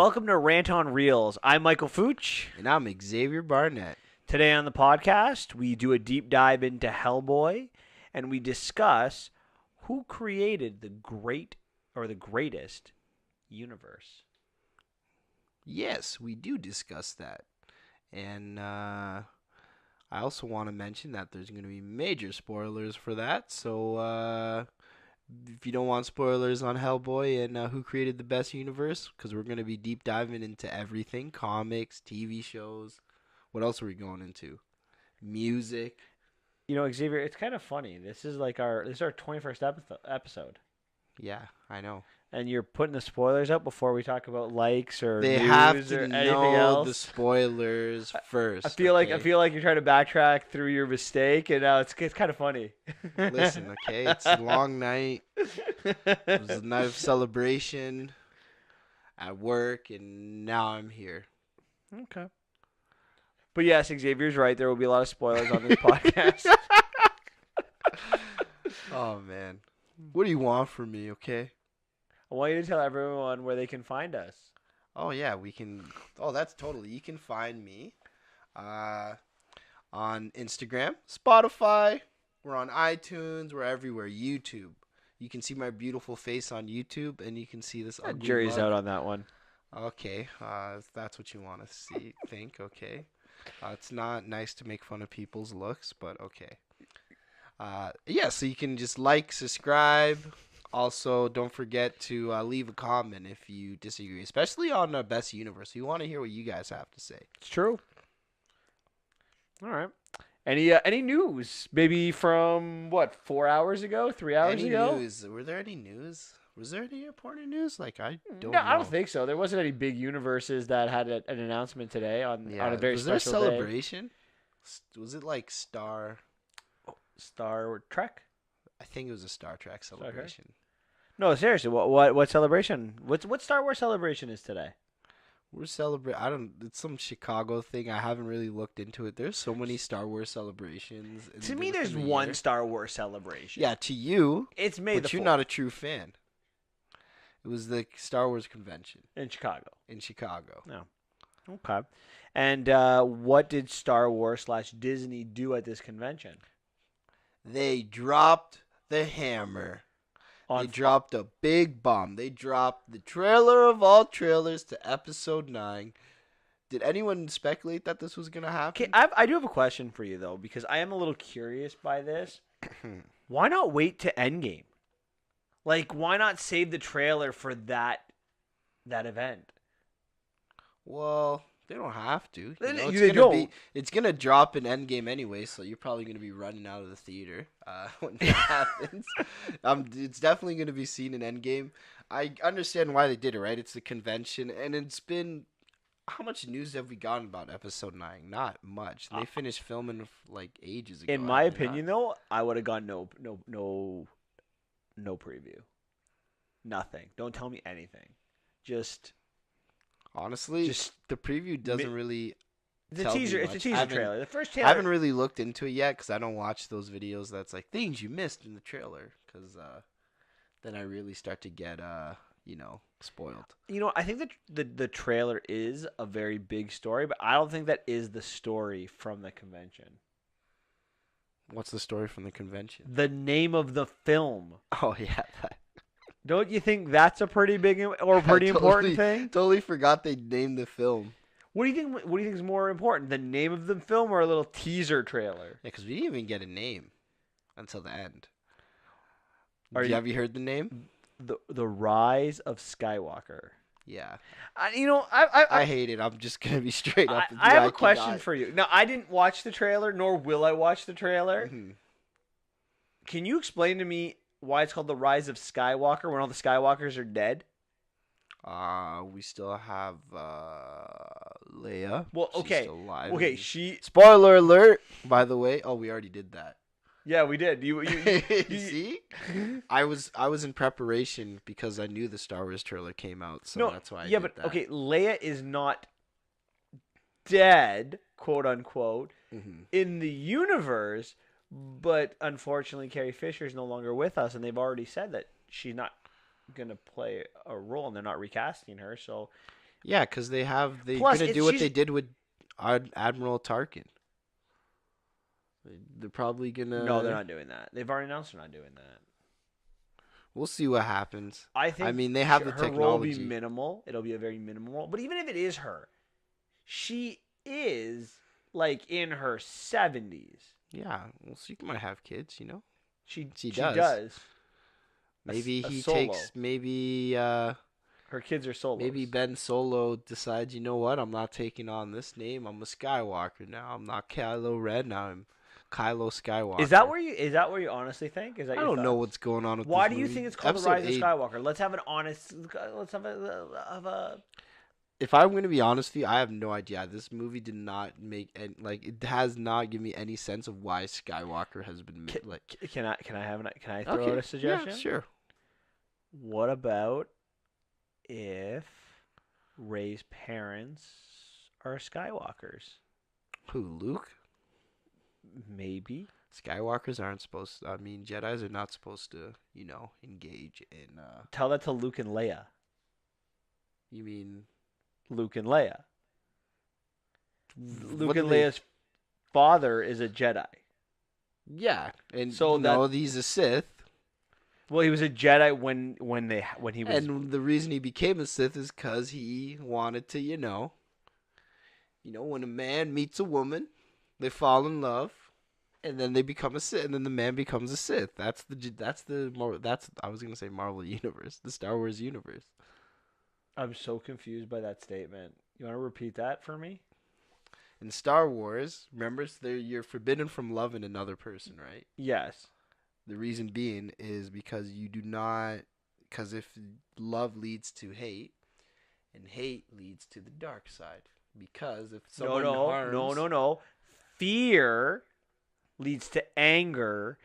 Welcome to Rant on Reels. I'm Michael Fooch. And I'm Xavier Barnett. Today on the podcast, we do a deep dive into HellBoy, and we discuss who created the greatest universe. Yes, we do discuss that. And I also want to mention that there's going to be major spoilers for that. So if you don't want spoilers on HellBoy and who created the best universe, because we're going to be deep diving into everything, comics, TV shows. What else are we going into? Music. You know, Xavier, it's kind of funny. This is our 21st episode. Yeah, I know. And you're putting the spoilers up before we talk about likes or They news have to or anything know else. the spoilers first. I feel like you're trying to backtrack through your mistake, and now it's kind of funny. Listen, okay, it's a long night. It was a night of celebration at work, and now I'm here. Okay. But yes, Xavier's right. There will be a lot of spoilers on this podcast. Oh man, what do you want from me? Okay. I want you to tell everyone where they can find us. Oh yeah, we can. Oh, that's totally. You can find me on Instagram, Spotify. We're on iTunes. We're everywhere. YouTube. You can see my beautiful face on YouTube, and you can see this ugly Jury's mug. out on that one. Okay, if that's what you want to think. Okay, it's not nice to make fun of people's looks, but okay. Yeah, so you can just like, subscribe. Also, don't forget to leave a comment if you disagree, especially on Best Universe. We want to hear what you guys have to say. It's true. All right. Any news? Maybe from, 4 hours ago? 3 hours ago? News? Were there any news? Was there any important news? I don't know. I don't think so. There wasn't any big universes that had an announcement today on a very was there a special day. celebration? Was it like Star Trek? I think it was a Star Trek celebration. No, seriously. What celebration? What Star Wars celebration is today? We're celebrating. It's some Chicago thing. I haven't really looked into it. There's so many Star Wars celebrations. To me, there's one Star Wars celebration. Yeah, to you, it's May the 4th. But you're not a true fan. It was the Star Wars convention in Chicago. No. Okay. And what did Star Wars / Disney do at this convention? They dropped the hammer. They dropped a big bomb. They dropped the trailer of all trailers to Episode 9. Did anyone speculate that this was going to happen? Okay, I do have a question for you, though, because I am a little curious by this. Why not wait to Endgame? Why not save the trailer for that event? Well, they don't have to. It's gonna drop in Endgame anyway, so you're probably gonna be running out of the theater when that happens. It's definitely gonna be seen in Endgame. I understand why they did it, right? It's the convention, and it's been. How much news have we gotten about Episode 9? Not much. They finished filming ages ago. In my opinion, though, I would have gone no preview. Nothing. Don't tell me anything. Honestly, the preview doesn't really. It's a teaser trailer. The first trailer. I haven't really looked into it yet because I don't watch those videos. That's things you missed in the trailer. Because then I really start to get spoiled. I think that the trailer is a very big story, but I don't think that is the story from the convention. What's the story from the convention? The name of the film. Oh yeah. Don't you think that's a pretty big or pretty important thing? Totally forgot they named the film. What do you think? What do you think is more important, the name of the film or a little teaser trailer? Yeah, because we didn't even get a name until the end. Have you heard the name? The Rise of Skywalker. Yeah. I hate it. I'm just gonna be straight up. I have a question for you. Now, I didn't watch the trailer, nor will I watch the trailer. Mm-hmm. Can you explain to me why it's called The Rise of Skywalker when all the Skywalkers are dead? We still have Leia. Well, okay. She's still alive. Okay, Spoiler alert, by the way. Oh, we already did that. Yeah, we did. You see? I was in preparation because I knew the Star Wars trailer came out, so that's why I did that. Okay, Leia is not dead, quote unquote, in the universe, but unfortunately Carrie Fisher is no longer with us, and they've already said that she's not going to play a role, and they're not recasting her. So Yeah, because they're Plus, gonna it's do what she's they did with Admiral Tarkin. They're probably no, they're gonna. not doing that. They've already announced they're not doing that. We'll see what happens. I I think mean, they have the her role will be technology. minimal. It'll be a very minimal role. But even if it is her, she is like in her 70s. Yeah, well, she might have kids. You know, she She does. does. Maybe A he solo. takes. Maybe Her kids are maybe solos. Ben Solo decides. You know what? I'm not taking on this name. I'm a Skywalker now. I'm not Kylo Ren. Now I'm Kylo Skywalker. Is that where you honestly think? Is that I your don't know thoughts? what's going on with Why this do you movie. think it's called The Episode Rise of 8. Skywalker? Let's have an honest. Let's have a. If I'm gonna be honest with you, I have no idea. This movie did not make any, like it has not given me any sense of why Skywalker has been made. Like, Can I throw out okay, a suggestion? yeah, sure. What about if Rey's parents are Skywalkers? Who, Luke? Maybe. Skywalkers aren't supposed to, I mean, Jedis are not supposed to, engage in, Tell that to Luke and Leia. you mean, Luke and Leia. what Luke do and they, Leia's father is a Jedi. yeah, and, So he's a Sith, Well, he was a Jedi when he was. and the reason he became a Sith is because he wanted to, when a man meets a woman, they fall in love, and then they become a Sith, and then the man becomes a Sith. That's I was gonna say Marvel universe, the Star Wars universe. I'm so confused by that statement. You want to repeat that for me? In Star Wars, remember, you're forbidden from loving another person, right? Yes. The reason being is because because if love leads to hate, and hate leads to the dark side. Because if someone harms, No. Fear leads to anger.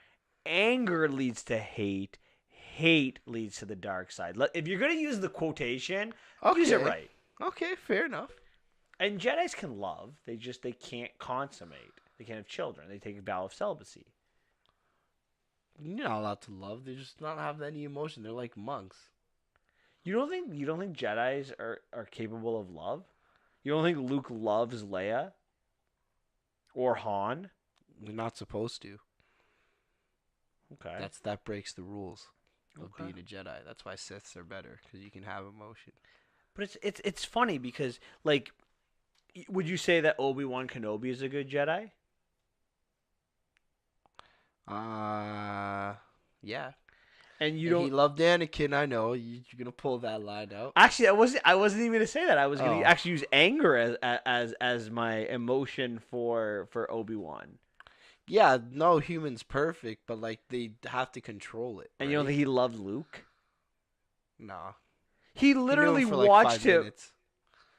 Anger leads to hate. Hate leads to the dark side. If you're gonna use the quotation, use it right. Okay, fair enough. And Jedi's can love. They can't consummate. They can't have children. They take a vow of celibacy. You're not allowed to love. They just not have any emotion. They're like monks. You don't think Jedi's are capable of love? You don't think Luke loves Leia or Han? They're not supposed to. Okay. That breaks the rules of Okay. being a Jedi. That's why Siths are better, because you can have emotion. But it's funny because, like, would you say that Obi-Wan Kenobi is a good Jedi? Yeah. And He loved Anakin. I know you're gonna pull that line out. actually, I wasn't even gonna say that. I was gonna Oh. actually use anger as my emotion for Obi-Wan. Yeah, no human's perfect, but like they have to control it. And you don't right? think he loved Luke? Nah. He He literally knew him for like watched 5 him. minutes.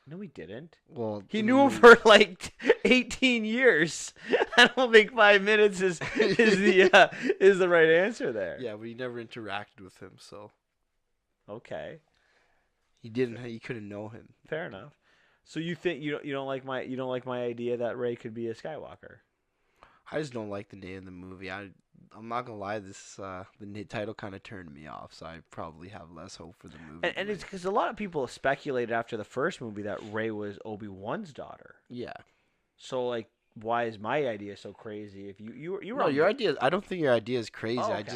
No, he didn't. Well, He knew him for like 18 years. I don't think 5 minutes is the right answer there. Yeah, but he never interacted with him, so Okay, he didn't. He couldn't know him. fair enough. So you think you don't like my idea that Rey could be a Skywalker? I just don't like the name of the movie. I'm not gonna lie. The title kind of turned me off, so I probably have less hope for the movie. And it's because a lot of people speculated after the first movie that Rey was Obi-Wan's daughter. yeah. So like, why is my idea so crazy? If you were No, on your the- idea. I don't think your idea is crazy. Oh, I okay.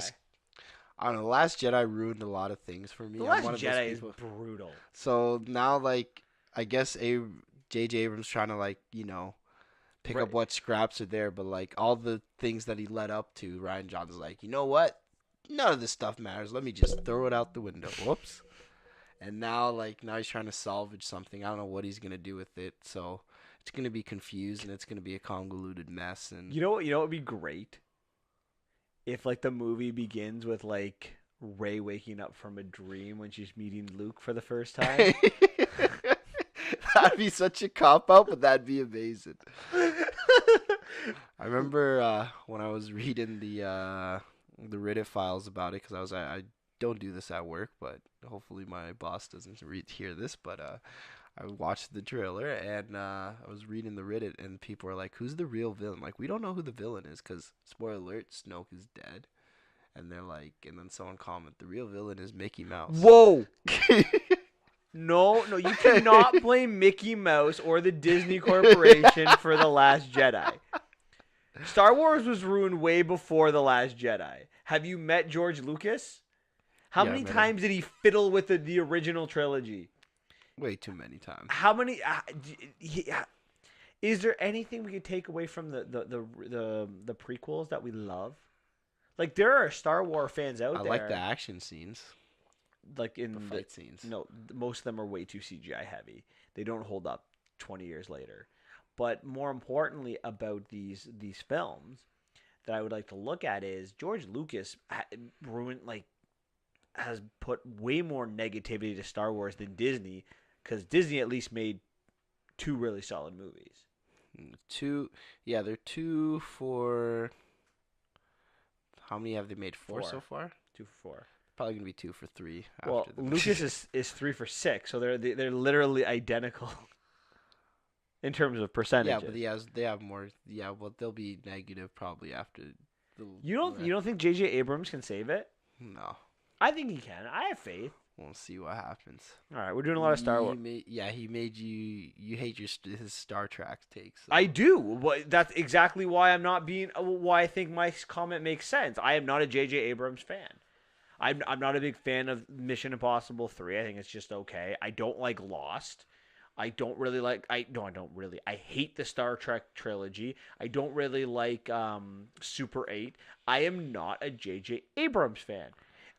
don't know. Last Jedi ruined a lot of things for me. The I'm Last one of those Jedi is people. brutal. So now, like, I guess J.J. Abrams trying to pick Right. up what scraps are there, but like all the things that he led up to, Ryan Johnson's like, you know what? None of this stuff matters. Let me just throw it out the window. Whoops. And now he's trying to salvage something. I don't know what he's gonna do with it. So it's gonna be confused and it's gonna be a convoluted mess. And You know what would be great? If like the movie begins with like Rey waking up from a dream when she's meeting Luke for the first time. that'd be such a cop out, but that'd be amazing. I remember when I was reading the Reddit files about it, because I don't do this at work, but hopefully my boss doesn't hear this. But I watched the trailer and I was reading the Reddit, and people were like, "Who's the real villain?" Like, we don't know who the villain is, because spoiler alert, Snoke is dead. And they're like, and then someone comment, "The real villain is Mickey Mouse." Whoa! No, no, you cannot blame Mickey Mouse or the Disney Corporation for The Last Jedi. Star Wars was ruined way before The Last Jedi. Have you met George Lucas? How Yeah, I many met him times did he fiddle with the original trilogy? way too many times. How many? Is there anything we could take away from the prequels that we love? Like there are Star Wars fans out I there. like the action scenes, Like in the fight scenes. no, most of them are way too CGI heavy. They don't hold up 20 years later. But more importantly about these films that I would like to look at is George Lucas ruined like has put way more negativity to Star Wars than Disney, because Disney at least made two really solid movies. Two, yeah, they're two for. How many have they made? Four so far? 2 for 4. Probably gonna be 2 for 3. Well, After the Lucas is 3 for 6, so they're literally identical in terms of percentages. Yeah, but they have more. Yeah, well, they'll be negative probably after the. You don't think J.J. Abrams can save it? No, I think he can. I have faith. we'll see what happens. All right, we're doing a lot of Star Wars. He made you hate his Star Trek takes. So. I do. But that's exactly why I'm not being. Why I think my comment makes sense. I am not a J.J. Abrams fan. I'm not a big fan of Mission Impossible 3. I think it's just okay. I don't like Lost. I don't really like. I don't really. I hate the Star Trek trilogy. I don't really like Super 8. I am not a J.J. Abrams fan.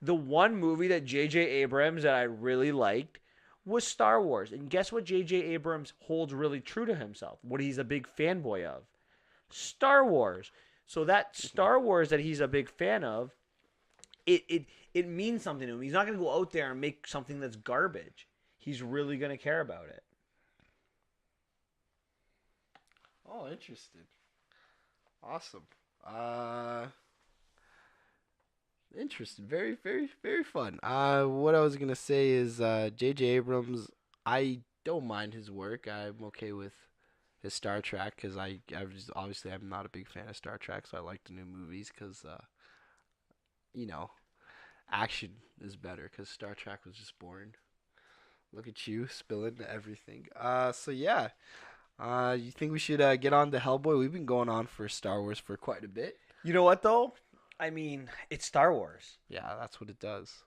The one movie that J.J. Abrams that I really liked was Star Wars. And guess what J.J. Abrams holds really true to himself? What he's a big fanboy of? Star Wars. So that Star Wars that he's a big fan of, it means something to him. He's not going to go out there and make something that's garbage. He's really going to care about it. Oh, interesting. Awesome. Interesting. Very, very, very fun. What I was gonna say is, J.J. Abrams. I don't mind his work. I'm okay with his Star Trek because obviously I'm not a big fan of Star Trek, so I like the new movies because, you know, action is better because Star Trek was just boring. Look at you spilling everything. So yeah. You think we should get on to HellBoy? We've been going on for Star Wars for quite a bit. You know what, though? I mean, it's Star Wars. Yeah, that's what it does.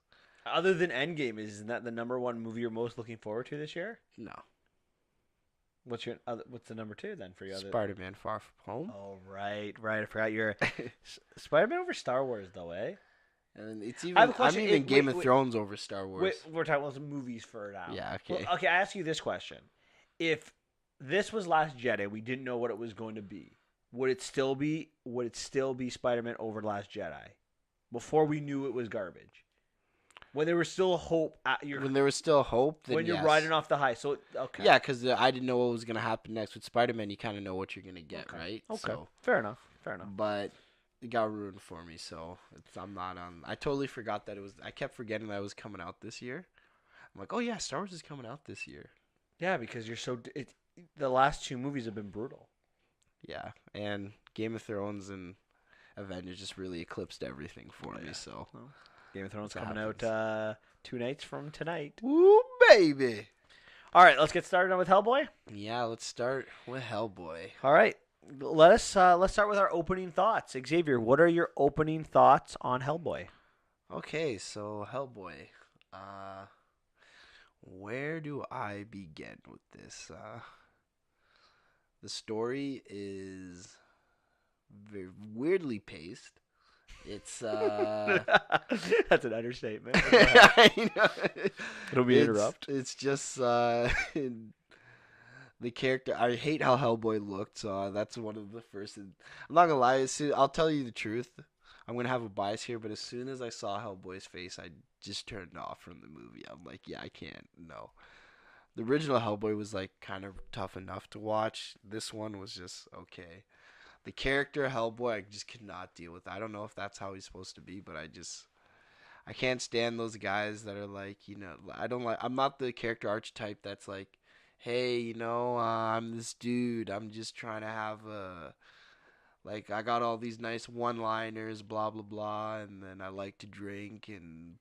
Other than Endgame, isn't that the number one movie you're most looking forward to this year? No. What's the number 2 then for you? Spider-Man Far From Home. Oh, right. I forgot you're Spider-Man over Star Wars, though, eh? And it's I have a I'm question. even Game of Thrones over Star Wars. Wait, we're talking about some movies for now. Yeah, okay. Well, okay, I ask you this question. If this was Last Jedi, we didn't know what it was going to be. Would it still be Spider-Man over Last Jedi? Before we knew it was garbage. When there was still hope when there was still hope, then when you're yes. riding off the high. So okay. Yeah, because I didn't know what was gonna happen next. With Spider-Man, you kind of know what you're gonna get, Okay. right? Okay. So, Fair enough. but it got ruined for me, so I'm not on. I totally forgot that it was. I kept forgetting that it was coming out this year. I'm like, oh yeah, Star Wars is coming out this year. Yeah, because you're so. The last 2 movies have been brutal. Yeah, and Game of Thrones and Avengers just really eclipsed everything for me. So Well, Game of Thrones That coming happens. out 2 nights from tonight. woo baby. All right, let's get started on with Hellboy. Yeah, let's start with HellBoy. All right, let's start with our opening thoughts. Xavier, what are your opening thoughts on Hellboy? Okay, so HellBoy. Where do I begin with this? The story is very weirdly paced. It's That's an understatement. I know. It'll be interrupt. It's just the character. I hate how Hellboy looked, so that's one of the first. I'm not gonna lie. I'll tell you the truth. I'm gonna have a bias here, but as soon as I saw Hellboy's face, I just turned off from the movie. I'm like, yeah, I can't. No. The original Hellboy was like kind of tough enough to watch. This one was just okay. The character Hellboy, I just could not deal with. I don't know if that's how he's supposed to be, but I can't stand those guys that are like, I'm not the character archetype that's like, hey, I'm this dude. I'm just trying to have Like, I got all these nice one-liners, blah blah blah, and then I like to drink,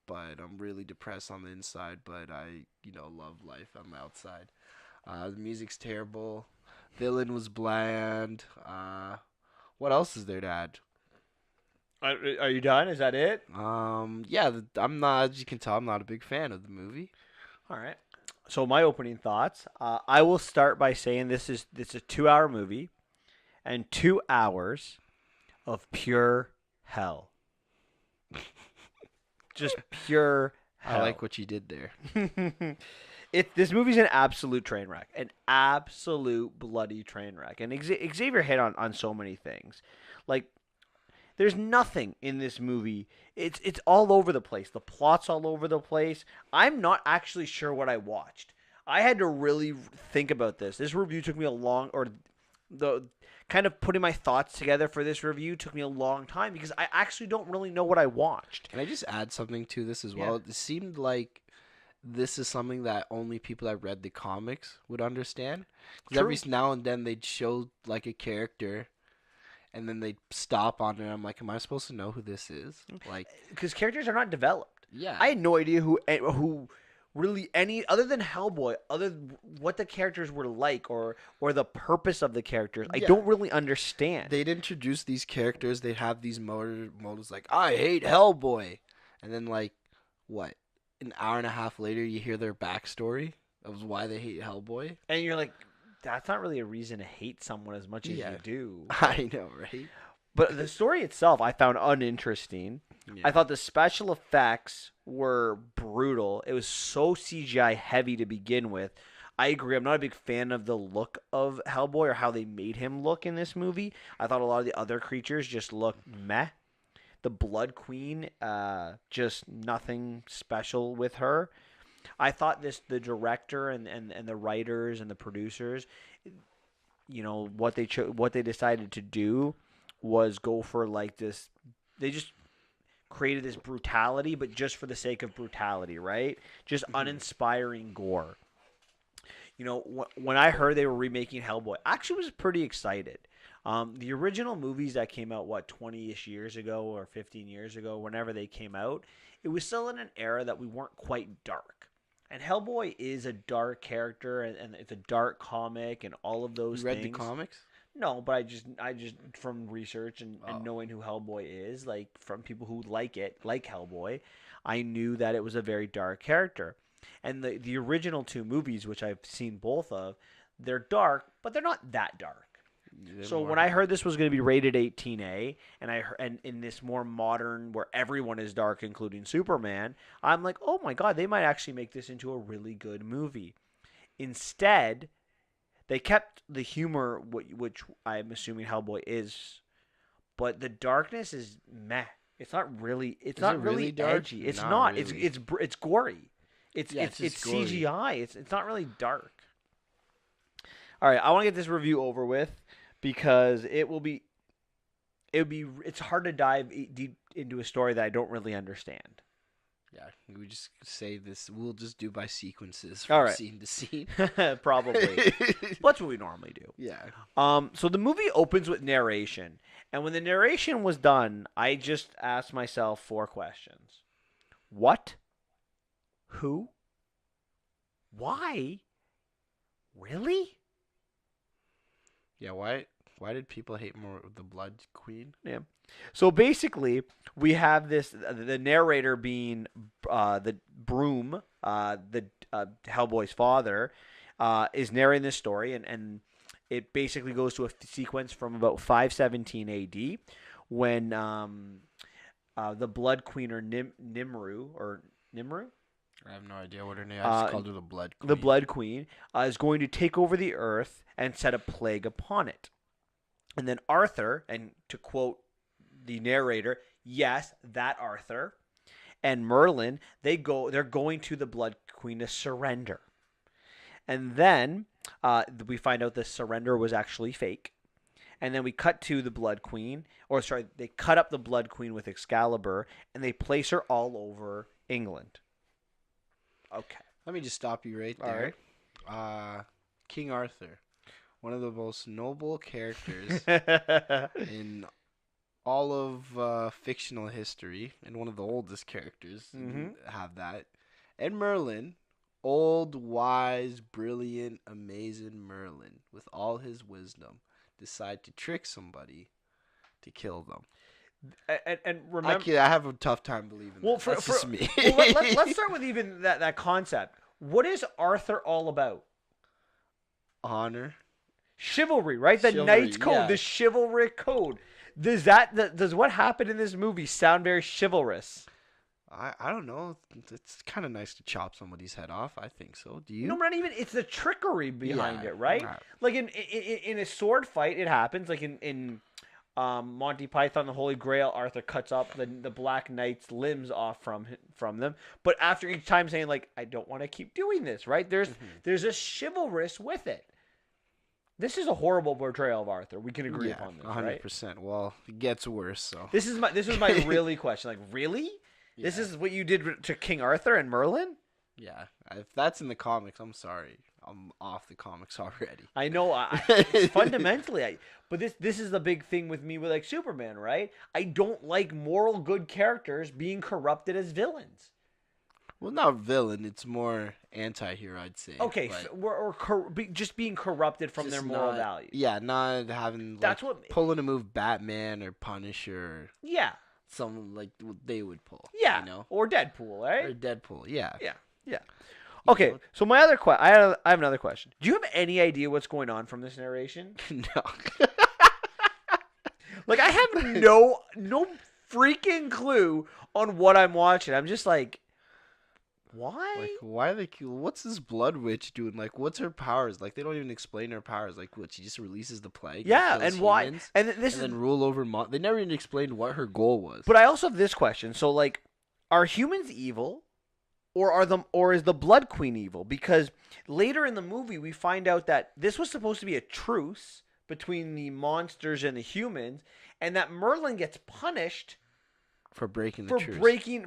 but I'm really depressed on the inside. But I, love life on the outside. The music's terrible. Villain was bland. What else is there to add? Are you done? Is that it? Yeah, I'm not. As you can tell, I'm not a big fan of the movie. All right. So my opening thoughts. I will start by saying this is a 2-hour movie, and 2 hours of pure hell. Just pure hell. I like what you did there. This movie's an absolute train wreck, an absolute bloody train wreck. And Xavier hit on so many things. Like, there's nothing in this movie. It's all over the place. The plot's all over the place. I'm not actually sure what I watched. I had to really think about this. This review took me the kind of putting my thoughts together for this review took me a long time because I actually don't really know what I watched. Can I just add something to this as well? Yeah. It seemed like this is something that only people that read the comics would understand. Because every now and then they'd show like a character, and then they'd stop on it. And I'm like, am I supposed to know who this is? Like, because characters are not developed. yeah, I had no idea who really any other than HellBoy, what the characters were like or the purpose of the characters. I don't really understand. They'd introduce these characters. They'd have these motives like, I hate HellBoy, and then like, what? An hour and a half later, you hear their backstory of why they hate HellBoy, and you're like, that's not really a reason to hate someone as much as you do. I know, right? But the story itself, I found uninteresting. Yeah. I thought the special effects were brutal. It was so CGI heavy to begin with. I agree. I'm not a big fan of the look of HellBoy or how they made him look in this movie. I thought a lot of the other creatures just looked meh. The Blood Queen, just nothing special with her. I thought the director and the writers and the producers, what they decided to do was go for like this. They just created this brutality, but just for the sake of brutality, right? Just uninspiring gore. When I heard they were remaking HellBoy, I actually was pretty excited. The original movies that came out, 20-ish years ago or 15 years ago, whenever they came out, it was still in an era that we weren't quite dark. And HellBoy is a dark character, and it's a dark comic, and all of those things. You read the comics? No, but I just from research and knowing who HellBoy is, like from people who like HellBoy, I knew that it was a very dark character. And the original 2 movies, which I've seen both of, they're dark, but they're not that dark. So when I heard this was going to be rated 18A, and in this more modern where everyone is dark, including Superman, I'm like, oh my god, they might actually make this into a really good movie. Instead, they kept the humor, which I'm assuming HellBoy is, but the darkness is meh. It's not really. It's not really edgy. It's not. Really. It's gory. It's gory. CGI. It's not really dark. All right, I want to get this review over with because it's hard to dive deep into a story that I don't really understand. Yeah, we just say this. We'll just do by sequences from scene to scene. Probably. That's what we normally do. Yeah. So the movie opens with narration. And when the narration was done, I just asked myself 4 questions. What? Who? Why? Really? Yeah, why did people hate more of the Blood Queen? Yeah. So basically, we have the narrator being the Broom, the HellBoy's father, is narrating this story, and it basically goes to a sequence from about 517 AD when the Blood Queen, or Nimru. I have no idea what her name is. I just called her the Blood Queen. The Blood Queen is going to take over the earth and set a plague upon it. And then Arthur, and to quote the narrator, yes, that Arthur, and Merlin, they're going to the Blood Queen to surrender. And then we find out the surrender was actually fake. And then we cut to the Blood Queen, they cut up the Blood Queen with Excalibur, and they place her all over England. Okay. Let me just stop you right there. All right. King Arthur. one of the most noble characters in all of fictional history, and one of the oldest characters have that. And Merlin, old, wise, brilliant, amazing Merlin, with all his wisdom, decide to trick somebody to kill them. And remember, I have a tough time believing that. That's just me. Let's start with even that concept. What is Arthur all about? Honor. Chivalry, right? The Chivalry, knight's code, yeah. the chivalric code. Does what happened in this movie sound very chivalrous? I don't know. It's kind of nice to chop somebody's head off. I think so. Do you? No, not even. It's the trickery behind it, right? Right. Like in a sword fight, it happens. Like in Monty Python, the Holy Grail, Arthur cuts up the Black Knight's limbs off from them. But after each time saying like, I don't want to keep doing this, right? There's a chivalrous with it. This is a horrible portrayal of Arthur. We can agree upon this, 100%. Right? Well, it gets worse. So this is my really question. Like, really? Yeah. This is what you did to King Arthur and Merlin? Yeah. If that's in the comics, I'm sorry. I'm off the comics already. I know. Fundamentally, but this is the big thing with me with like Superman, right? I don't like moral good characters being corrupted as villains. Well, not villain. It's more anti-hero, I'd say. Okay, just being corrupted from their moral values. Yeah, not having pulling a move Batman or Punisher. Yeah. Something like they would pull. Yeah. You know? Or Deadpool, right? Or Deadpool, yeah. Yeah. Okay, so my other question, I have another question. Do you have any idea what's going on from this narration? No. Like, I have no freaking clue on what I'm watching. I'm just like, why? Like, why are they? What's this blood witch doing? Like, what's her powers? Like, they don't even explain her powers. Like, what? She just releases the plague. Yeah, and why? And then rule over. They never even explained what her goal was. But I also have this question. So, like, are humans evil, or is the Blood Queen evil? Because later in the movie, we find out that this was supposed to be a truce between the monsters and the humans, and that Merlin gets punished for breaking the truce.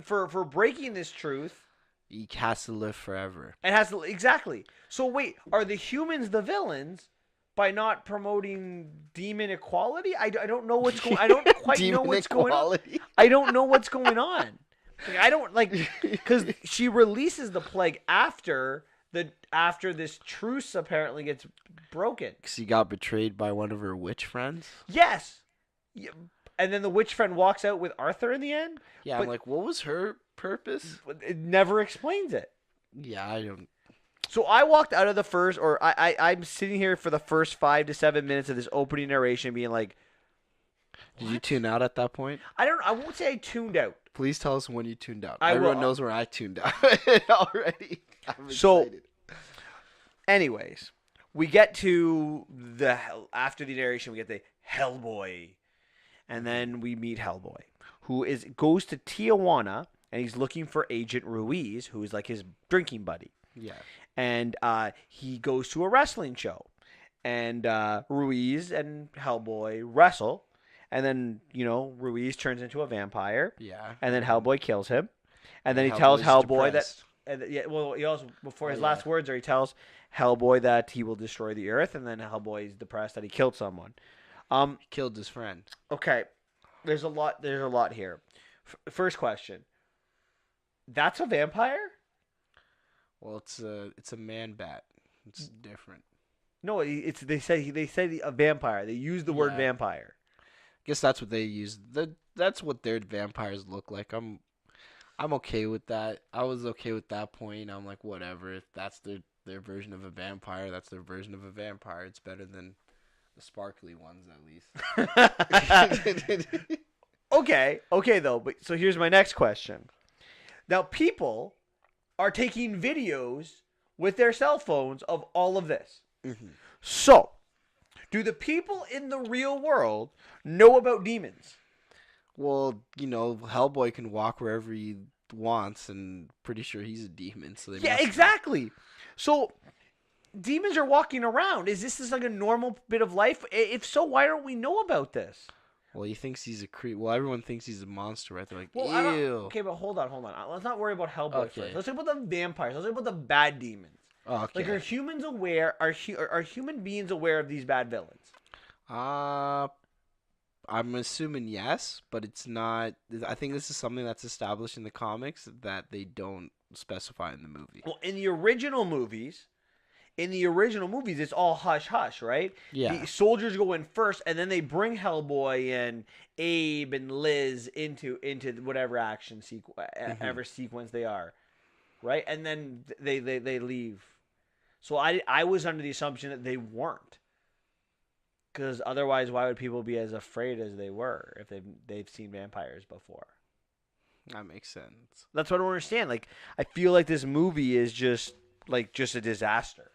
For breaking this truth. He has to live forever. And has to exactly. So wait, are the humans the villains by not promoting demon equality? I don't know what's going. I don't quite know what's going on. I don't know what's going on. Like, I don't because she releases the plague after this truce apparently gets broken. Because he got betrayed by one of her witch friends. Yes. Yeah. And then the witch friend walks out with Arthur in the end. Yeah, I'm like, what was her purpose? It never explains it. Yeah, I don't. So I walked out of the first, or I'm sitting here for the first 5 to 7 minutes of this opening narration, being like, "Did you tune out at that point?" I won't say I tuned out. Please tell us when you tuned out. Everyone knows where I tuned out already. I'm excited. Anyways, we get to after the narration, we get the HellBoy. And then we meet HellBoy, who goes to Tijuana, and he's looking for Agent Ruiz, who is like his drinking buddy. Yeah. And he goes to a wrestling show. And Ruiz and HellBoy wrestle. And then, Ruiz turns into a vampire. Yeah. And then HellBoy kills him. And then he tells HellBoy depressed. he also, before his last words, he tells HellBoy that he will destroy the earth. And then HellBoy is depressed that he killed someone. Killed his friend. Okay, there's a lot here. First question. That's a vampire? Well, it's a man bat. It's different. No, they say a vampire. They use the word vampire. I guess that's what they use. That's what their vampires look like. I'm okay with that. I was okay with that point. I'm like, whatever. If that's their version of a vampire, that's their version of a vampire. It's better than the sparkly ones, at least. Okay, though. But so here's my next question. Now, people are taking videos with their cell phones of all of this. Mm-hmm. So, do the people in the real world know about demons? Well, HellBoy can walk wherever he wants, and pretty sure he's a demon. So exactly. So. Demons are walking around. Is this like a normal bit of life? If so, why don't we know about this? Well, he thinks he's a creep. Well, everyone thinks he's a monster, right? They're like, ew. Okay, but hold on. Let's not worry about HellBoy first. Let's talk about the vampires. Let's talk about the bad demons. Like, Okay. are humans aware? Are human beings aware of these bad villains? Uh, I'm assuming yes, but it's not. I think this is something that's established in the comics that they don't specify in the movie. Well, in the original movies, it's all hush hush, right? Yeah. The soldiers go in first, and then they bring Hellboy and Abe and Liz into whatever Hmm. ever sequence they are, right? And then they leave. So I was under the assumption that they weren't, because otherwise, why would people be as afraid as they were if they've seen vampires before? That makes sense. That's what I don't understand. Like, I feel like this movie is just a disaster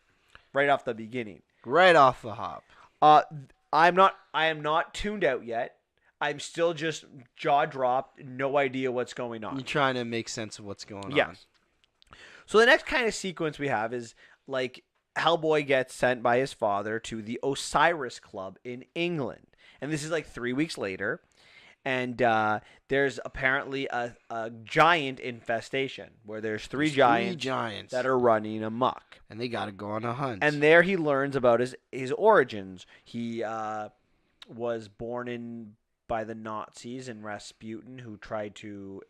right off the beginning. Right off the hop. Uh, I am not tuned out yet. I'm still just jaw dropped, no idea what's going You're on. trying to make sense of what's going Yeah. on. So the next kind of sequence we have is like Hellboy gets sent by his father to the Osiris Club in England, and this is like 3 weeks later. And there's apparently a giant infestation where there's three There's giants 3 giants that are running amok. and they got to go on a hunt. And there he learns about his origins. He was born in by the Nazis and Rasputin, who tried to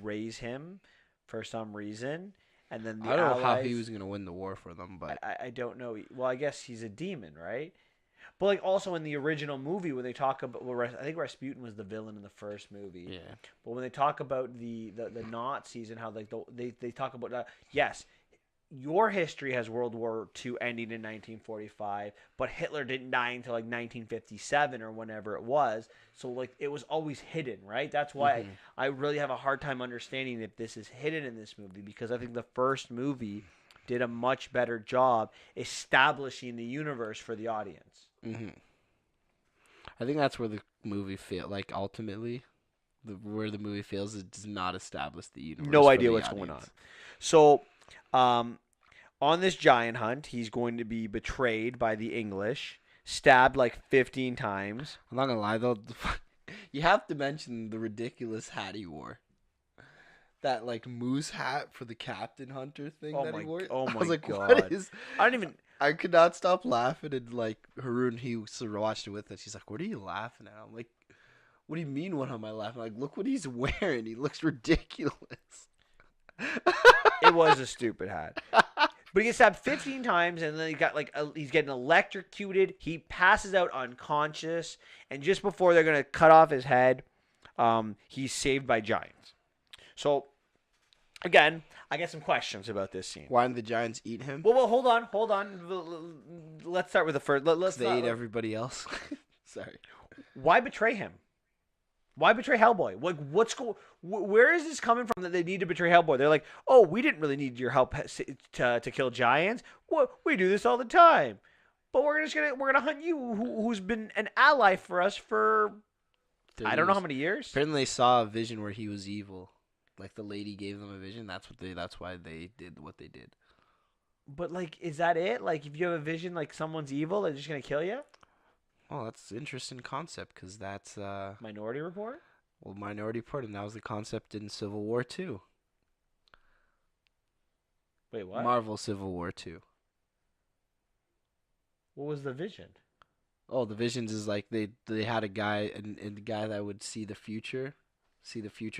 raise him for some reason, and then the I don't know how Allies. he was going to win the war for them, but I don't know. Well, I guess he's a demon, right? But like also in the original movie, when they talk about, well, I think Rasputin was the villain in the first movie. yeah. But when they talk about the Nazis and how like they talk about yes, your history has World War II ending in 1945, but Hitler didn't die until like 1957 or whenever it was. So like it was always hidden, right? That's why I really have a hard time understanding if this is hidden in this movie, because I think the first movie did a much better job establishing the universe for the audience. Hmm. I think that's where the movie like ultimately, where the movie fails, it does not establish the universe. No for idea the what's going on. audience. So, on this giant hunt, he's going to be betrayed by the English, stabbed like 15 times. I'm not gonna lie though, you have to mention the ridiculous hat he wore. That like moose hat for the captain hunter thing Oh that my- he wore. oh I my was like, God. what is? I don't even. I could not stop laughing, and like Haroon, he watched it with us. She's like, "What are you laughing at?" I'm like, "What do you mean? What am I laughing?" Like, look what he's wearing. He looks ridiculous. It was a stupid hat. But he gets stabbed 15 times, and then he's getting electrocuted. He passes out unconscious, and just before they're gonna cut off his head, he's saved by giants. So, again, I got some questions about this scene. Why didn't the Giants eat him? Well, hold on. Let's start with the first. Let's They ate everybody else. Sorry. Why betray him? Why betray Hellboy? Like, where is this coming from that they need to betray Hellboy? They're like, oh, we didn't really need your help to kill giants. We do this all the time, but we're gonna hunt you, who's been an ally for us for I don't know how many years. Apparently, they saw a vision where he was evil. Like the lady gave them a vision. That's why they did what they did. But like, is that it? Like, if you have a vision, like someone's evil, they're just gonna kill you? Oh, that's an interesting concept because that's Minority Report. well, Minority Report, and that was the concept in Civil War 2. Wait, what? Marvel Civil War 2. What was the vision? Oh, the visions is like they had a guy and the guy that would see the future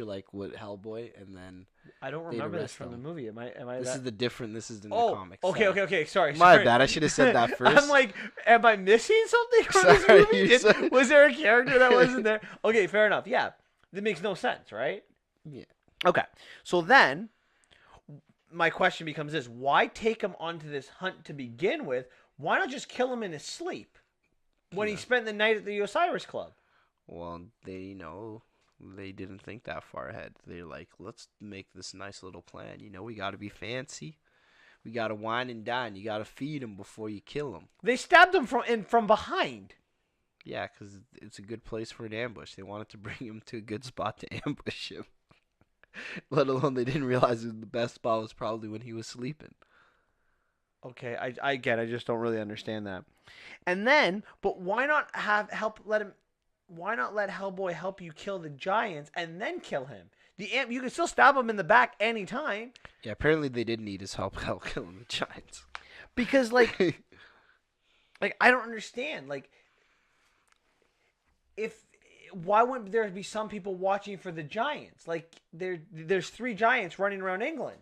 like what Hellboy, and then I don't They'd remember this arrest from the them. movie. Am I? this that? is this is in the Oh, comics. okay, Sorry. okay. Sorry. My sorry. bad. I should have said that first. I'm like, am I missing something from this Sorry, movie? you said- Was there a character that wasn't there? Okay, fair enough. Yeah, that makes no sense, right? Yeah. Okay, so then my question becomes this: why take him onto this hunt to begin with? Why not just kill him in his sleep when he Yeah. spent the night at the Osiris Club? Well, they didn't think that far ahead. They're like, let's make this nice little plan. We got to be fancy. We got to wine and dine. You got to feed him before you kill him. They stabbed him from behind. Yeah, because it's a good place for an ambush. They wanted to bring him to a good spot to ambush him. Let alone they didn't realize the best spot was probably when he was sleeping. Okay, I get it. I just don't really understand that. And then, but why not let Hellboy help you kill the giants and then kill him? You can still stab him in the back anytime. Yeah, apparently they didn't need his help killing the giants. Because like I don't understand. Like why wouldn't there be some people watching for the giants? Like there's 3 giants running around England.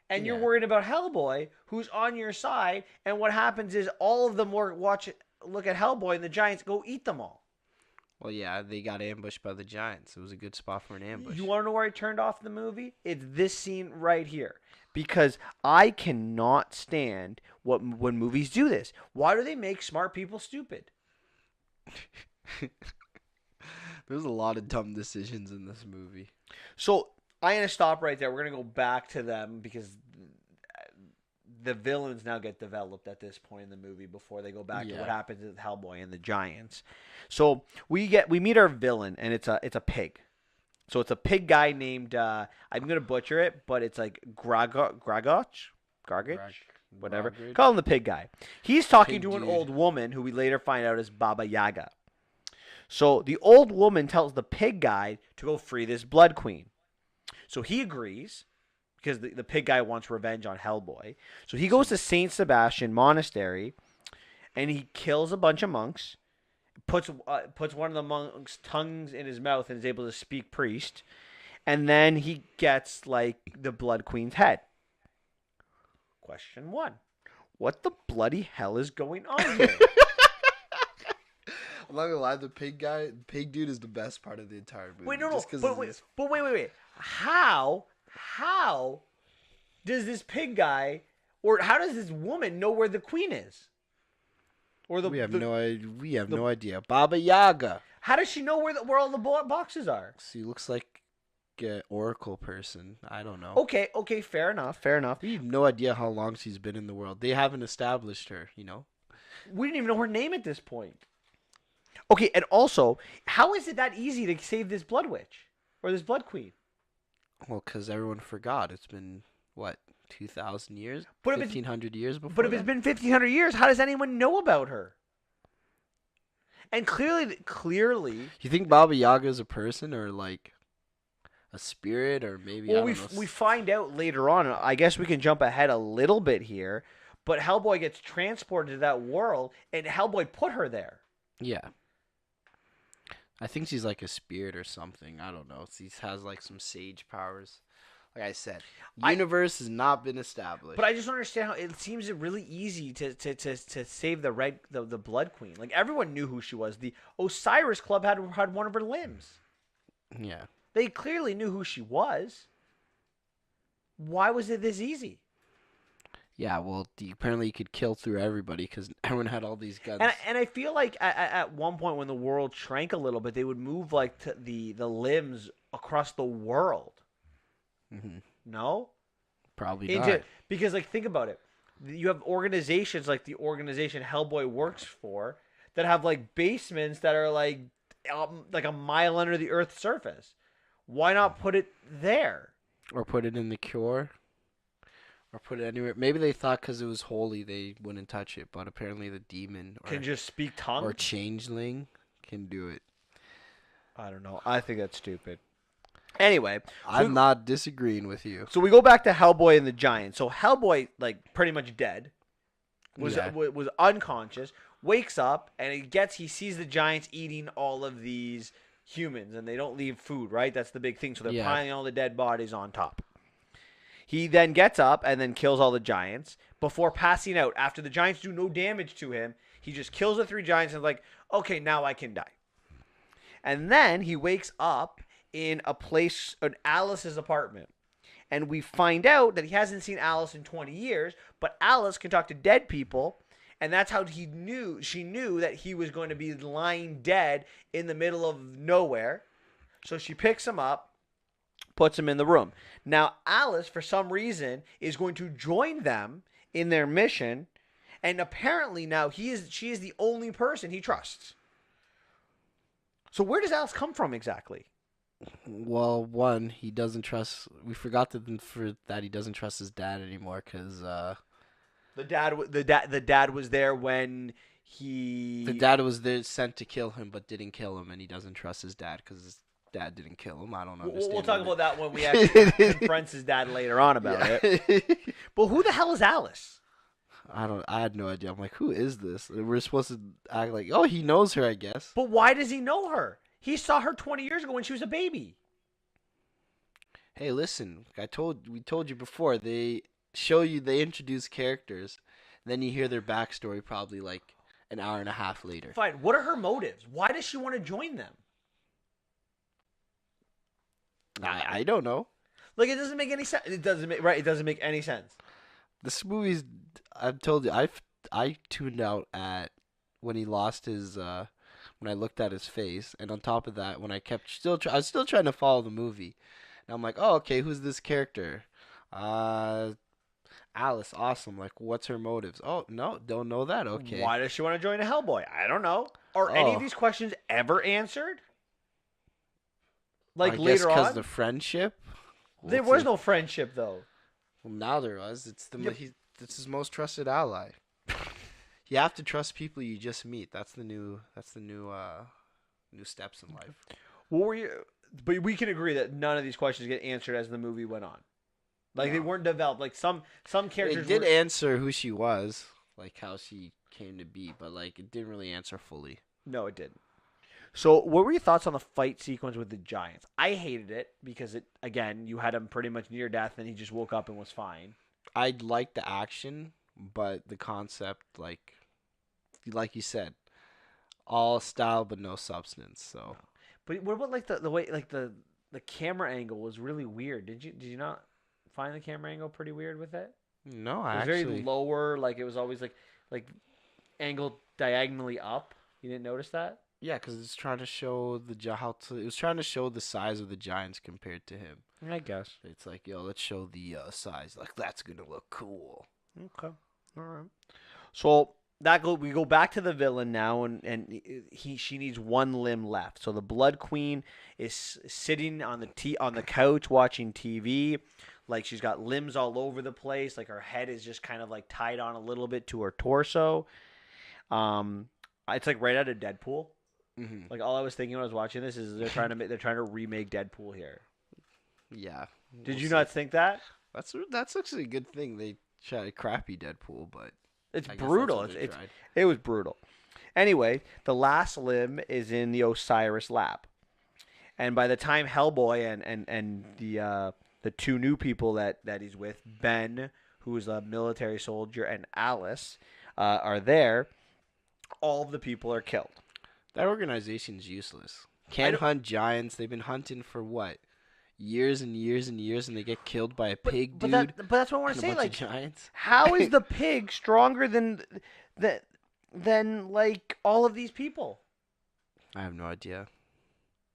And you're worried about HellBoy, who's on your side, and what happens is all of them look at HellBoy, and the giants go eat them all. Well, yeah, they got ambushed by the giants. It was a good spot for an ambush. You want to know where I turned off the movie? It's this scene right here. Because I cannot stand when movies do this. Why do they make smart people stupid? There's a lot of dumb decisions in this movie. So I'm going to stop right there. We're going to go back to them because the villains now get developed at this point in the movie before they go back to what happens with HellBoy and the giants. So we meet our villain, and it's a pig. So it's a pig guy named I'm going to butcher it, but it's like Gargach, whatever. Call him the pig guy. He's talking to an old woman who we later find out is Baba Yaga. So the old woman tells the pig guy to go free this blood queen. So he agrees because the pig guy wants revenge on HellBoy. So he goes to St. Sebastian Monastery and he kills a bunch of monks, puts one of the monks' tongues in his mouth and is able to speak priest. And then he gets like the blood queen's head. Question 1. What the bloody hell is going on here? I'm not gonna lie, the pig dude is the best part of the entire movie. Wait, no. But wait. How does this pig guy, or how does this woman know where the queen is? Or we have no idea. Baba Yaga. How does she know where all the boxes are? She looks like an oracle person. I don't know. Okay, fair enough. We have no idea how long she's been in the world. They haven't established her, We didn't even know her name at this point. Okay, and also, how is it that easy to save this blood witch? Or this blood queen? Well, because everyone forgot. It's been, 2,000 years? But 1,500 years before But if it's been 1,500 years, how does anyone know about her? And clearly... You think Baba Yaga is a person or, a spirit or maybe, Well, we find out later on. I guess we can jump ahead a little bit here. But HellBoy gets transported to that world, and HellBoy put her there. Yeah. I think she's like a spirit or something. I don't know. She has some sage powers. Like I said, universe has not been established. But I just don't understand how it seems really easy to save the blood queen. Like everyone knew who she was. The Osiris Club had one of her limbs. Yeah. They clearly knew who she was. Why was it this easy? Yeah, well, apparently you could kill through everybody because everyone had all these guns. And I feel like at one point when the world shrank a little bit, they would move the limbs across the world. Mm-hmm. No? Probably not. Because think about it. You have organizations like the organization HellBoy works for that have basements that are like a mile under the Earth's surface. Why not put it there? Or put it in the Cure? Or put it anywhere. Maybe they thought because it was holy they wouldn't touch it, but apparently the demon can just speak tongues or changeling can do it. I don't know. I think that's stupid. Anyway, I'm not disagreeing with you. So we go back to HellBoy and the Giant. So HellBoy, pretty much dead, was unconscious, wakes up, and he sees the Giants eating all of these humans, and they don't leave food, right? That's the big thing. So they're piling all the dead bodies on top. He then gets up and then kills all the giants before passing out. After the giants do no damage to him, he just kills the 3 giants and is like, okay, now I can die. And then he wakes up in Alice's apartment. And we find out that he hasn't seen Alice in 20 years, but Alice can talk to dead people. And that's how she knew that he was going to be lying dead in the middle of nowhere. So she picks him up, puts him in the room. Now, Alice, for some reason, is going to join them in their mission, and apparently now she is the only person he trusts. So where does Alice come from exactly? Well, one, he doesn't trust. We forgot that he doesn't trust his dad anymore because the dad was there when he. The dad was there sent to kill him, but didn't kill him, and he doesn't trust his dad because dad didn't kill him. I don't We'll understand. talk about that when we actually confronts his dad later on about it. But who the hell is Alice? I had no idea. I'm like, who is this? And we're supposed to act like, oh, he knows her, I guess. But why does he know her? He saw her 20 years ago when she was a baby. Hey, listen, we told you before. They introduce characters, then you hear their backstory probably like an hour and a half later. Fine. What are her motives? Why does she want to join them? I don't know. Like, it doesn't make any sense. It doesn't make any sense. This movie's. I've told you. I tuned out at when he lost his. When I looked at his face, and on top of that, when I kept I was still trying to follow the movie, and I'm like, oh, okay, who's this character? Alice, awesome. Like, what's her motives? Oh no, don't know that. Okay. Why does she want to join a Hellboy? I don't know. Are any of these questions ever answered? Like, I guess later because on, the friendship. there was no friendship though. Well, now there was. It's Yep. it's his most trusted ally. You have to trust people you just meet. That's the new steps in life. What were you? But we can agree that none of these questions get answered as the movie went on. Like, they weren't developed. Like, some characters It did answer who she was, like how she came to be, but like it didn't really answer fully. No, it didn't. So, what were your thoughts on the fight sequence with the Giants? I hated it because you had him pretty much near death, and he just woke up and was fine. I liked the action, but the concept, like you said, all style but no substance. So, but what about like the way, like the camera angle was really weird? Did you not find the camera angle pretty weird with it? no, It was very lower. Like, it was always like angled diagonally up. You didn't notice that? yeah, because it's trying to show it was trying to show the size of the Giants compared to him. I guess. It's like, yo, let's show the size. Like, that's gonna look cool. Okay. All right. So we go back to the villain now, and she needs one limb left. So the Blood Queen is sitting on the couch watching TV, like she's got limbs all over the place. Like, her head is just kind of like tied on a little bit to her torso. It's like right out of Deadpool. Mm-hmm. Like, all I was thinking when I was watching this is they're trying to remake Deadpool here. Yeah. Did we'll you see. not think that? That's actually a good thing. They tried a crappy Deadpool, but It's I guess that's brutal. what they tried. It was brutal. Anyway, the last limb is in the Osiris lab, and by the time Hellboy and the two new people that he's with, Ben, who is a military soldier, and Alice, are there, all of the people are killed. That organization's useless. Can't hunt giants. They've been hunting for what? Years and years and years, and they get killed by a pig, dude. But that's what I want to and a say. bunch Like, of giants. how is the pig stronger than like all of these people? I have no idea.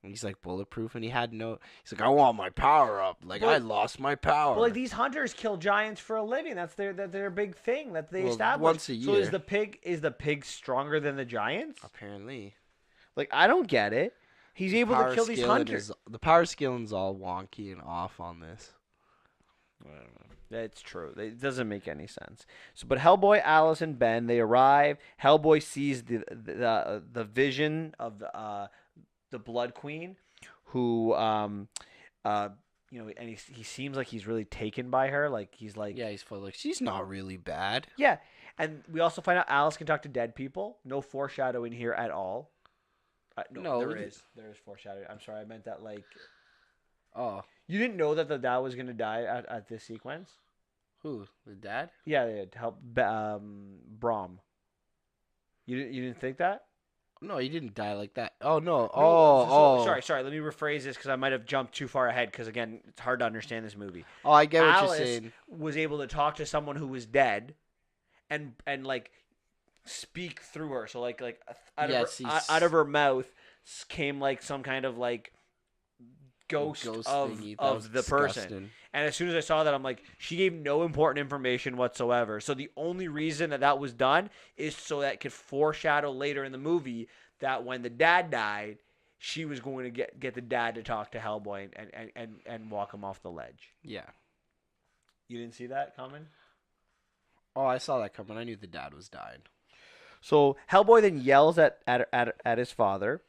He's like bulletproof, and he's like, I want my power up. Like, I lost my power. Well, like, these hunters kill giants for a living. That's their big thing that they established. Once a year. So is the pig stronger than the giants? Apparently. Like, I don't get it. He's able to kill these hunters. The power skilling's all wonky and off on this. That's true. It doesn't make any sense. So, but Hellboy, Alice, and Ben, they arrive. Hellboy sees the vision of the Blood Queen, who and he seems like he's really taken by her. Like, he's like, Yeah, he's full like, she's not really bad. yeah. And we also find out Alice can talk to dead people. No foreshadowing here at all. No, there is foreshadowing. I'm sorry, I meant that, like. Oh. You didn't know that the dad was gonna die at this sequence? Who? The dad? Yeah, to help Brahm. You didn't think that? No, he didn't die like that. Oh no. Sorry. Let me rephrase this because I might have jumped too far ahead. Because again, it's hard to understand this movie. Oh, I get what Alice you're saying. was able to talk to someone who was dead, and like speak through her. So like out of her mouth came like some kind of like ghost of the person. And as soon as I saw that, I'm like, she gave no important information whatsoever. So the only reason that was done is so that it could foreshadow later in the movie that when the dad died, she was going to get the dad to talk to Hellboy and walk him off the ledge. Yeah. You didn't see that coming? Oh, I saw that coming. I knew the dad was dying. So Hellboy then yells at his father,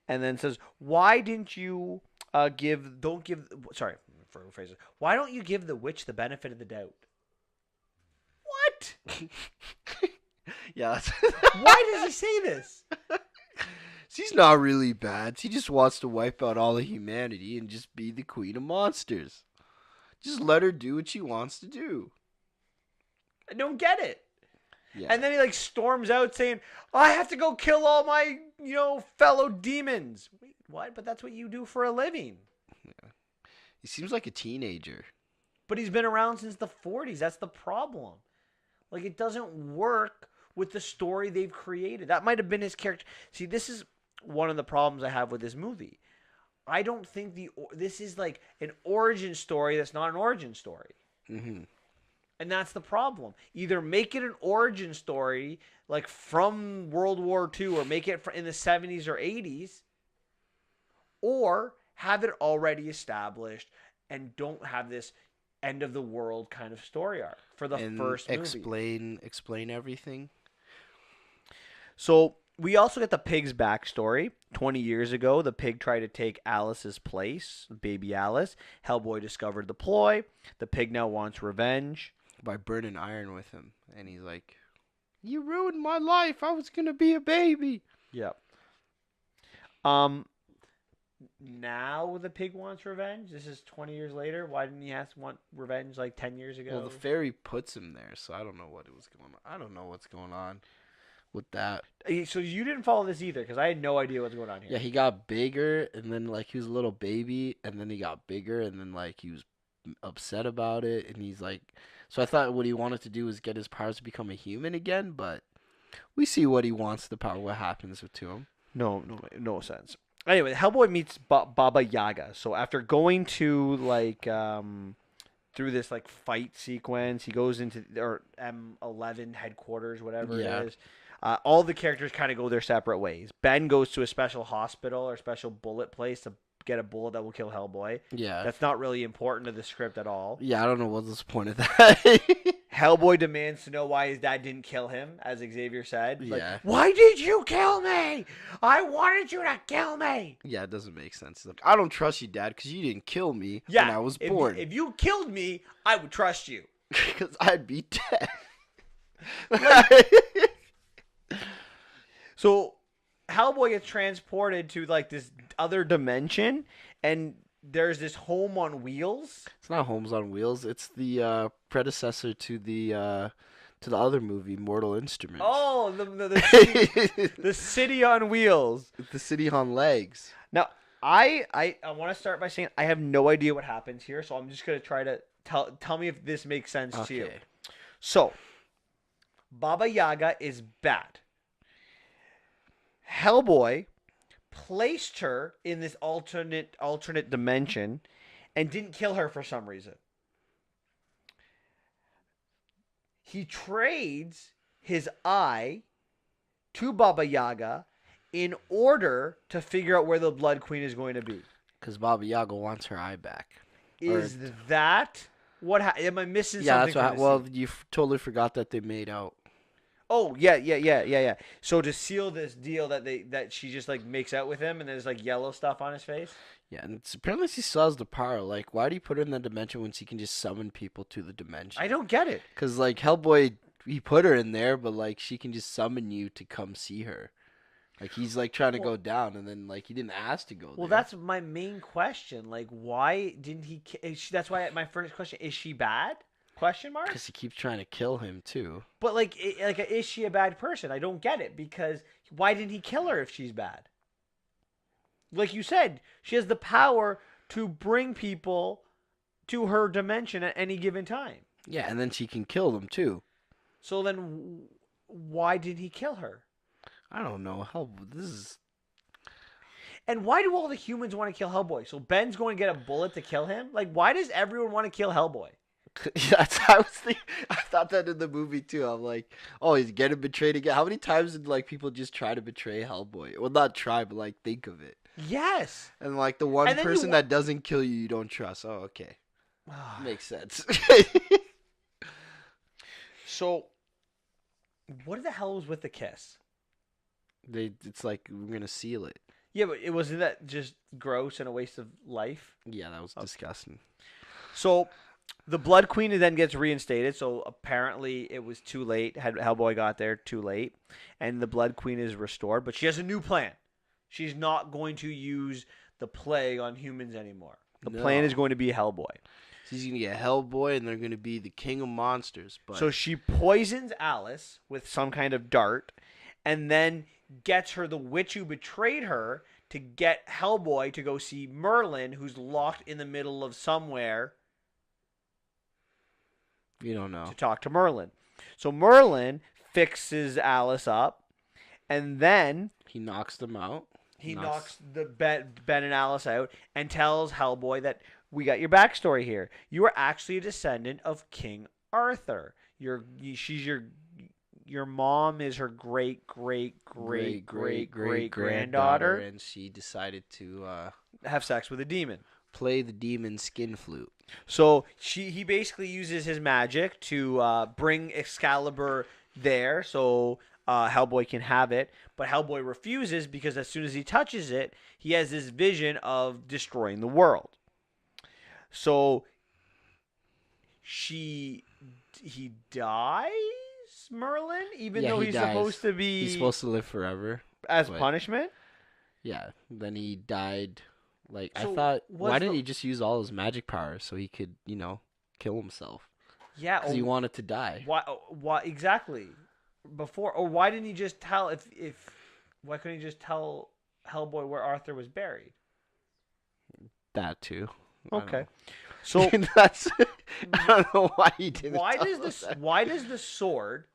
and then says, "Why didn't you don't give sorry for phrases. Why don't you give the witch the benefit of the doubt?" What? Yeah. Why does he say this? She's not really bad. She just wants to wipe out all of humanity and just be the queen of monsters. Just let her do what she wants to do. I don't get it. Yeah. And then he like storms out saying, "I have to go kill all my, fellow demons." Wait, what? But that's what you do for a living. Yeah. He seems like a teenager. But he's been around since the 40s. That's the problem. Like, it doesn't work with the story they've created. That might have been his character. See, this is one of the problems I have with this movie. I don't think this is like an origin story that's not an origin story. Mm-hmm. And that's the problem. Either make it an origin story, like from World War II, or make it in the 70s or 80s, or have it already established and don't have this end of the world kind of story arc for the first movie. Explain everything. So we also get the pig's backstory. 20 years ago, the pig tried to take Alice's place, baby Alice. HellBoy discovered the ploy. The pig now wants revenge. By burning iron with him. And he's like, "You ruined my life. I was going to be a baby." Yep. Now the pig wants revenge. This is 20 years later. Why didn't he want revenge like 10 years ago? Well, the fairy puts him there, so I don't know what was going on. I don't know what's going on with that. So you didn't follow this either, because I had no idea what's going on here. Yeah, he got bigger, and then like he was a little baby, and then he got bigger, and then like he was upset about it, and he's like, so I thought what he wanted to do was get his powers to become a human again, but we see what he wants, the power, what happens to him. No sense. Anyway, Hellboy meets Baba Yaga. So after going to like through this like fight sequence, he goes into M11 headquarters, whatever it is. All the characters kind of go their separate ways. Ben goes to a special hospital or special bullet place to get a bullet that will kill Hellboy. Yeah. That's not really important to the script at all. Yeah, I don't know what's the point of that. Hellboy demands to know why his dad didn't kill him, as Xavier said. Yeah. Like, why did you kill me? I wanted you to kill me. Yeah, it doesn't make sense. Look, I don't trust you, Dad, because you didn't kill me when I was born. If you killed me, I would trust you. Because I'd be dead. So Hellboy gets transported to like this other dimension, and there's this home on wheels. It's not Homes on Wheels. It's the predecessor to the other movie, Mortal Instruments. Oh, the city on wheels. The city on legs. Now, I want to start by saying I have no idea what happens here, so I'm just gonna try to tell me if this makes sense to you. So, Baba Yaga is bad. Hellboy placed her in this alternate dimension and didn't kill her for some reason. He trades his eye to Baba Yaga in order to figure out where the Blood Queen is going to be. Because Baba Yaga wants her eye back. Is that what? Am I missing something? Yeah, that's what. Well, you totally forgot that they made out. Oh yeah. So to seal this deal that she just like makes out with him and there's like yellow stuff on his face. Yeah, and apparently she still has the power. Like, why do you put her in the dimension when she can just summon people to the dimension? I don't get it. Because like Hellboy, he put her in there, but like she can just summon you to come see her. Like he's like trying to go down, and then like he didn't ask to go there. Well, that's my main question. Like, why didn't he? That's why my first question is: she bad? Question mark? Because he keeps trying to kill him too. But like, is she a bad person? I don't get it, because why didn't he kill her if she's bad? Like you said, she has the power to bring people to her dimension at any given time. Yeah, and then she can kill them too. So then, why did he kill her? I don't know. This is. And why do all the humans want to kill Hellboy? So Ben's going to get a bullet to kill him? Like, why does everyone want to kill Hellboy? That's I was thinking. I thought that in the movie too. I'm like, oh, he's getting betrayed again. How many times did like people just try to betray Hellboy? Well, not try, but like think of it. Yes. And like the one person that doesn't kill you, you don't trust. Oh, okay, makes sense. So, what the hell was with the kiss? It's like we're gonna seal it. Yeah, but it wasn't that just gross and a waste of life. Yeah, that was disgusting. So the Blood Queen then gets reinstated. So apparently it was too late. Had Hellboy got there too late, and the Blood Queen is restored. But she has a new plan. She's not going to use the plague on humans anymore. The plan is going to be Hellboy. So he's gonna get Hellboy, and they're gonna be the king of monsters. But So she poisons Alice with some kind of dart, and then gets her the witch who betrayed her to get Hellboy to go see Merlin, who's locked in the middle of somewhere, you don't know. to talk to Merlin. So Merlin fixes Alice up, and then He knocks them out. he knocks the Ben and Alice out and tells Hellboy that we got your backstory here. You are actually a descendant of King Arthur. Your mom is her great granddaughter, and she decided to have sex with a demon. play the demon skin flute. So he basically uses his magic to bring Excalibur there, so Hellboy can have it. But Hellboy refuses because as soon as he touches it, he has this vision of destroying the world. So he dies, Merlin, even though he's dies. supposed to be He's supposed to live forever as punishment. Yeah. Then he died. Like So I thought, why didn't the- he just use all his magic powers so he could, kill himself? Yeah, Because he wanted to die. Why exactly? Before, or why didn't he just tell why couldn't he just tell Hellboy where Arthur was buried? That too. I don't Okay. know. So That's I don't know why he didn't. why tell does us this that. why does the sword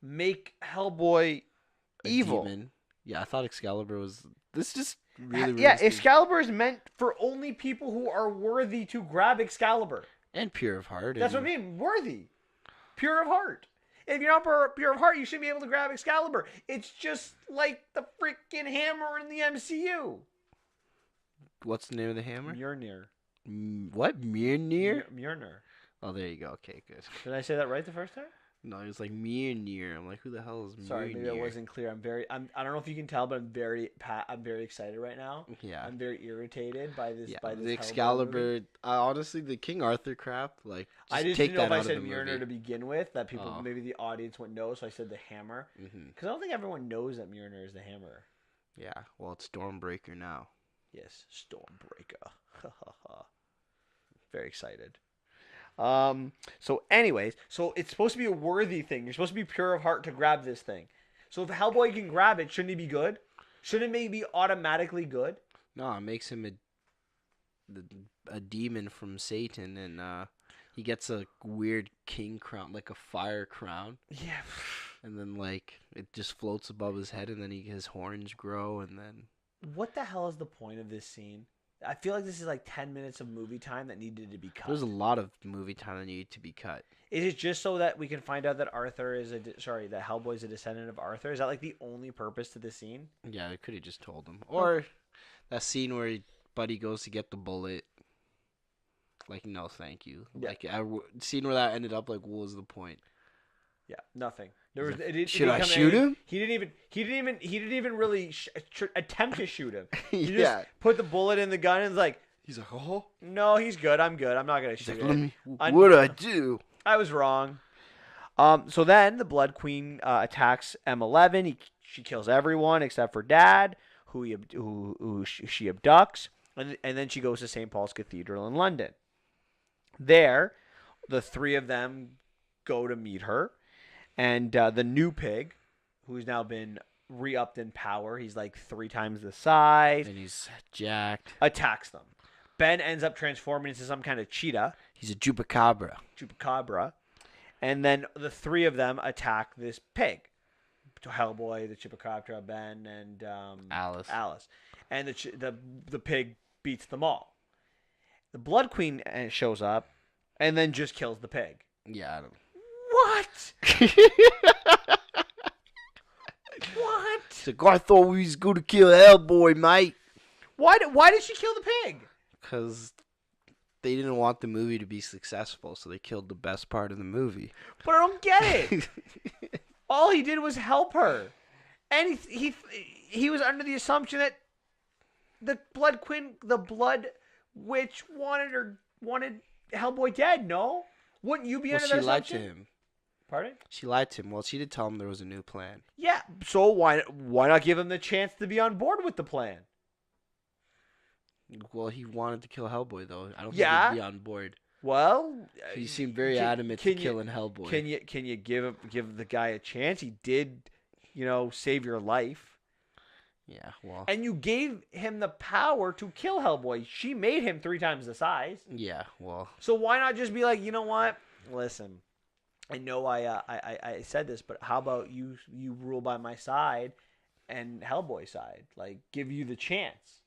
make Hellboy A evil? demon. Yeah, I thought Excalibur was. This just really Yeah, risky. Excalibur is meant for only people who are worthy to grab Excalibur. And pure of heart. That's what I mean. Worthy. Pure of heart. If you're not pure of heart, you shouldn't be able to grab Excalibur. It's just like the freaking hammer in the MCU. What's the name of the hammer? Mjolnir. What? Mjolnir? Mjolnir. Oh, there you go. Okay, good. Did I say that right the first time? No, it was like Mjolnir. I'm like, who the hell is Mjolnir? Sorry, maybe I wasn't clear. I don't know if you can tell, but I'm very excited right now. Yeah. I'm very irritated by this. Yeah, By this the Hellboy Excalibur. movie. Honestly, the King Arthur crap. Like, I just just take didn't know that if I out said of the Mjolnir movie. to begin with, that people, Oh. maybe the audience wouldn't know, so I said the hammer. Because I don't think everyone knows that Mjolnir is the hammer. Yeah. Well, it's Stormbreaker now. Yes, Stormbreaker. Very excited. So anyways, so it's supposed to be a worthy thing. You're supposed to be pure of heart to grab this thing. So if Hellboy can grab it, shouldn't he be good? Shouldn't it maybe be automatically good? No, it makes him a demon from Satan, and he gets a weird king crown, like a fire crown, Yeah. and then like it just floats above his head, and then his horns grow, and then What the hell is the point of this scene? I feel like this is like 10 minutes of movie time that needed to be cut. there's a lot of movie time that needed to be cut. Is it just so that we can find out that that Hellboy's a descendant of Arthur? Is that like the only purpose to this scene? Yeah, they could have just told him, or that scene where Buddy goes to get the bullet. Like, no, thank you. Yeah. Like, scene where that ended up, like, what was the point? Yeah, nothing. Should I shoot him? He didn't even really attempt to shoot him. He Yeah. just put the bullet in the gun and was like, He's like, oh. no, he's good. I'm good. I'm not gonna He's shoot like, him. what'd I do? I was wrong. So then the Blood Queen attacks M11. She kills everyone except for Dad, who she abducts, and then she goes to St. Paul's Cathedral in London. There, the three of them go to meet her, and the new pig, who's now been re-upped in power, he's like 3 times the size, And he's jacked. attacks them. Ben ends up transforming into some kind of cheetah, He's a chupacabra. and then the three of them attack this pig. Hellboy, the Chupacabra, Ben, and Alice. And the pig beats them all. The Blood Queen shows up, and then just kills the pig. Yeah, I don't. What? What? It's like, I thought we was going to kill Hellboy, mate. Why did she kill the pig? Because they didn't want the movie to be successful, so they killed the best part of the movie. But I don't get it. All he did was help her, and he was under the assumption that the Blood Witch wanted Hellboy dead. No, wouldn't you be Well, under she that lied to assumption? him. Pardon? She lied to him. Well, she did tell him there was a new plan. Yeah. So why not give him the chance to be on board with the plan? Well, he wanted to kill Hellboy, though. I don't think Yeah. he'd be on board. Well, He seemed very adamant to killing Hellboy. Can you give the guy a chance? He did, save your life. Yeah, well. And you gave him the power to kill Hellboy. She made him 3 times the size. Yeah, well. So why not just be like, you know what? Listen, I know I said this, but how about you rule by my side and Hellboy's side? Like, give you the chance.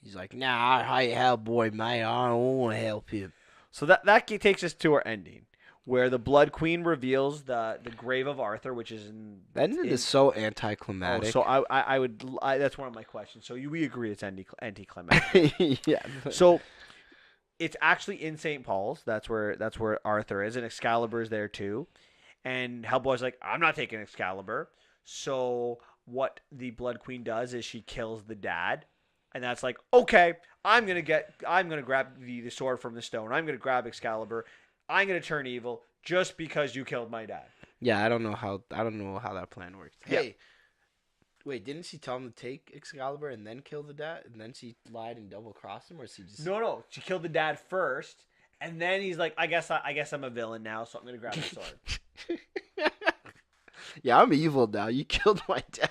He's like, nah, I hate Hellboy, mate. I don't want to help him. So that takes us to our ending, where the Blood Queen reveals the grave of Arthur, which is in. That ended is so anticlimactic. So I would that's one of my questions. So we agree it's anticlimactic. Yeah. So it's actually in St. Paul's. That's where Arthur is, and Excalibur is there too. And Hellboy's like, I'm not taking Excalibur. So what the Blood Queen does is she kills the dad. And that's like, okay, I'm gonna grab the sword from the stone. I'm gonna grab Excalibur. I'm gonna turn evil just because you killed my dad. Yeah, I don't know how that plan worked. Yeah. Hey, wait, didn't she tell him to take Excalibur and then kill the dad, and then she lied and double crossed him, or she just? No, she killed the dad first, and then he's like, I guess I'm a villain now, so I'm gonna grab the sword. Yeah, I'm evil now. You killed my dad.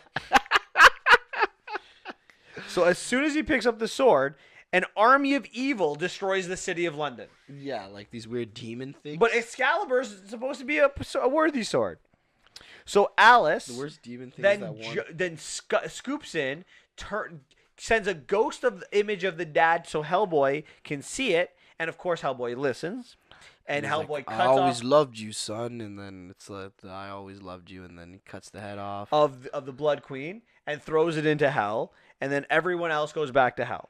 So as soon as he picks up the sword, an army of evil destroys the city of London. Yeah, like these weird demon things. But Excalibur is supposed to be a worthy sword. So Alice, the worst demon thing then scoops in, sends a ghost of the image of the dad so Hellboy can see it, and of course Hellboy listens. And Hellboy like, cuts I always off loved you, son, and then it's like I always loved you, and then he cuts the head off of the Blood Queen and throws it into hell, and then everyone else goes back to hell.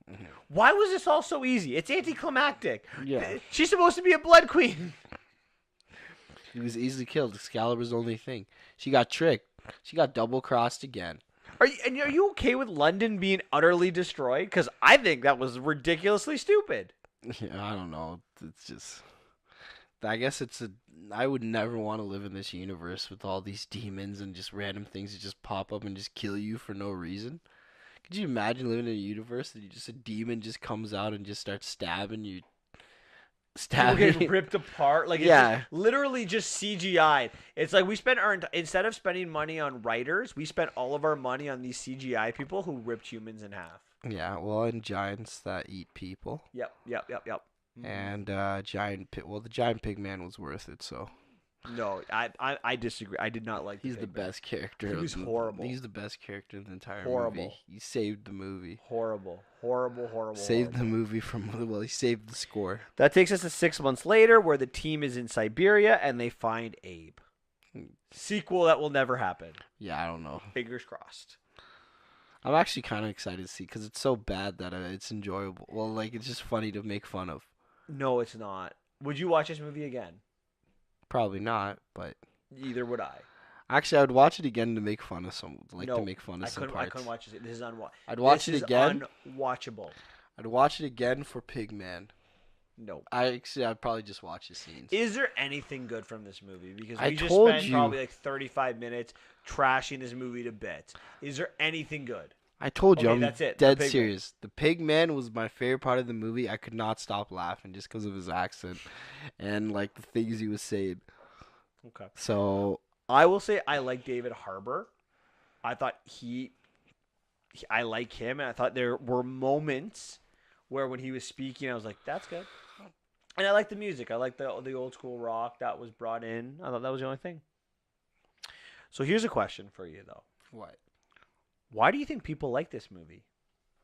Mm-hmm. Why was this all so easy? It's anticlimactic. Yeah. She's supposed to be a Blood Queen. He was easily killed. Excalibur's the only thing. She got tricked. She got double crossed again. Are you okay with London being utterly destroyed? Because I think that was ridiculously stupid. Yeah, I don't know. It's just. I guess I would never want to live in this universe with all these demons and just random things that just pop up and just kill you for no reason. Could you imagine living in a universe that a demon just comes out and just starts stabbing you? People get ripped apart. Like, it's literally just CGI. It's like instead of spending money on writers, we spent all of our money on these CGI people who ripped humans in half. Yeah, well, and giants that eat people. Yep. And the giant pig man was worth it. So no, I disagree. I did not like. He's the best character. He was horrible. He's the best character in the entire movie. He saved the movie. Horrible. Saved the movie he saved the score. That takes us to 6 months later, where the team is in Siberia and they find Abe. Sequel that will never happen. Yeah, I don't know. Fingers crossed. I'm actually kind of excited to see because it's so bad that it's enjoyable. Well, like it's just funny to make fun of. No, it's not. Would you watch this movie again? Probably not, but either would I. Actually, I would watch it again to make fun of some. To make fun of some parts. I couldn't watch it. This is unwatchable. I'd watch it again. Unwatchable. I'd watch it again for Pigman. No. I'd probably just watch the scenes. Is there anything good from this movie? Because I we just told spent you. probably like 35 minutes trashing this movie to bits. Is there anything good? I told you, I'm that's it. dead serious. The Pigman was my favorite part of the movie. I could not stop laughing just because of his accent and like the things he was saying. Okay. So I will say I like David Harbour. I thought I like him, and I thought there were moments where when he was speaking, I was like, "That's good." And I like the music. I like the old school rock that was brought in. I thought that was the only thing. So here's a question for you, though. What? Why do you think people like this movie?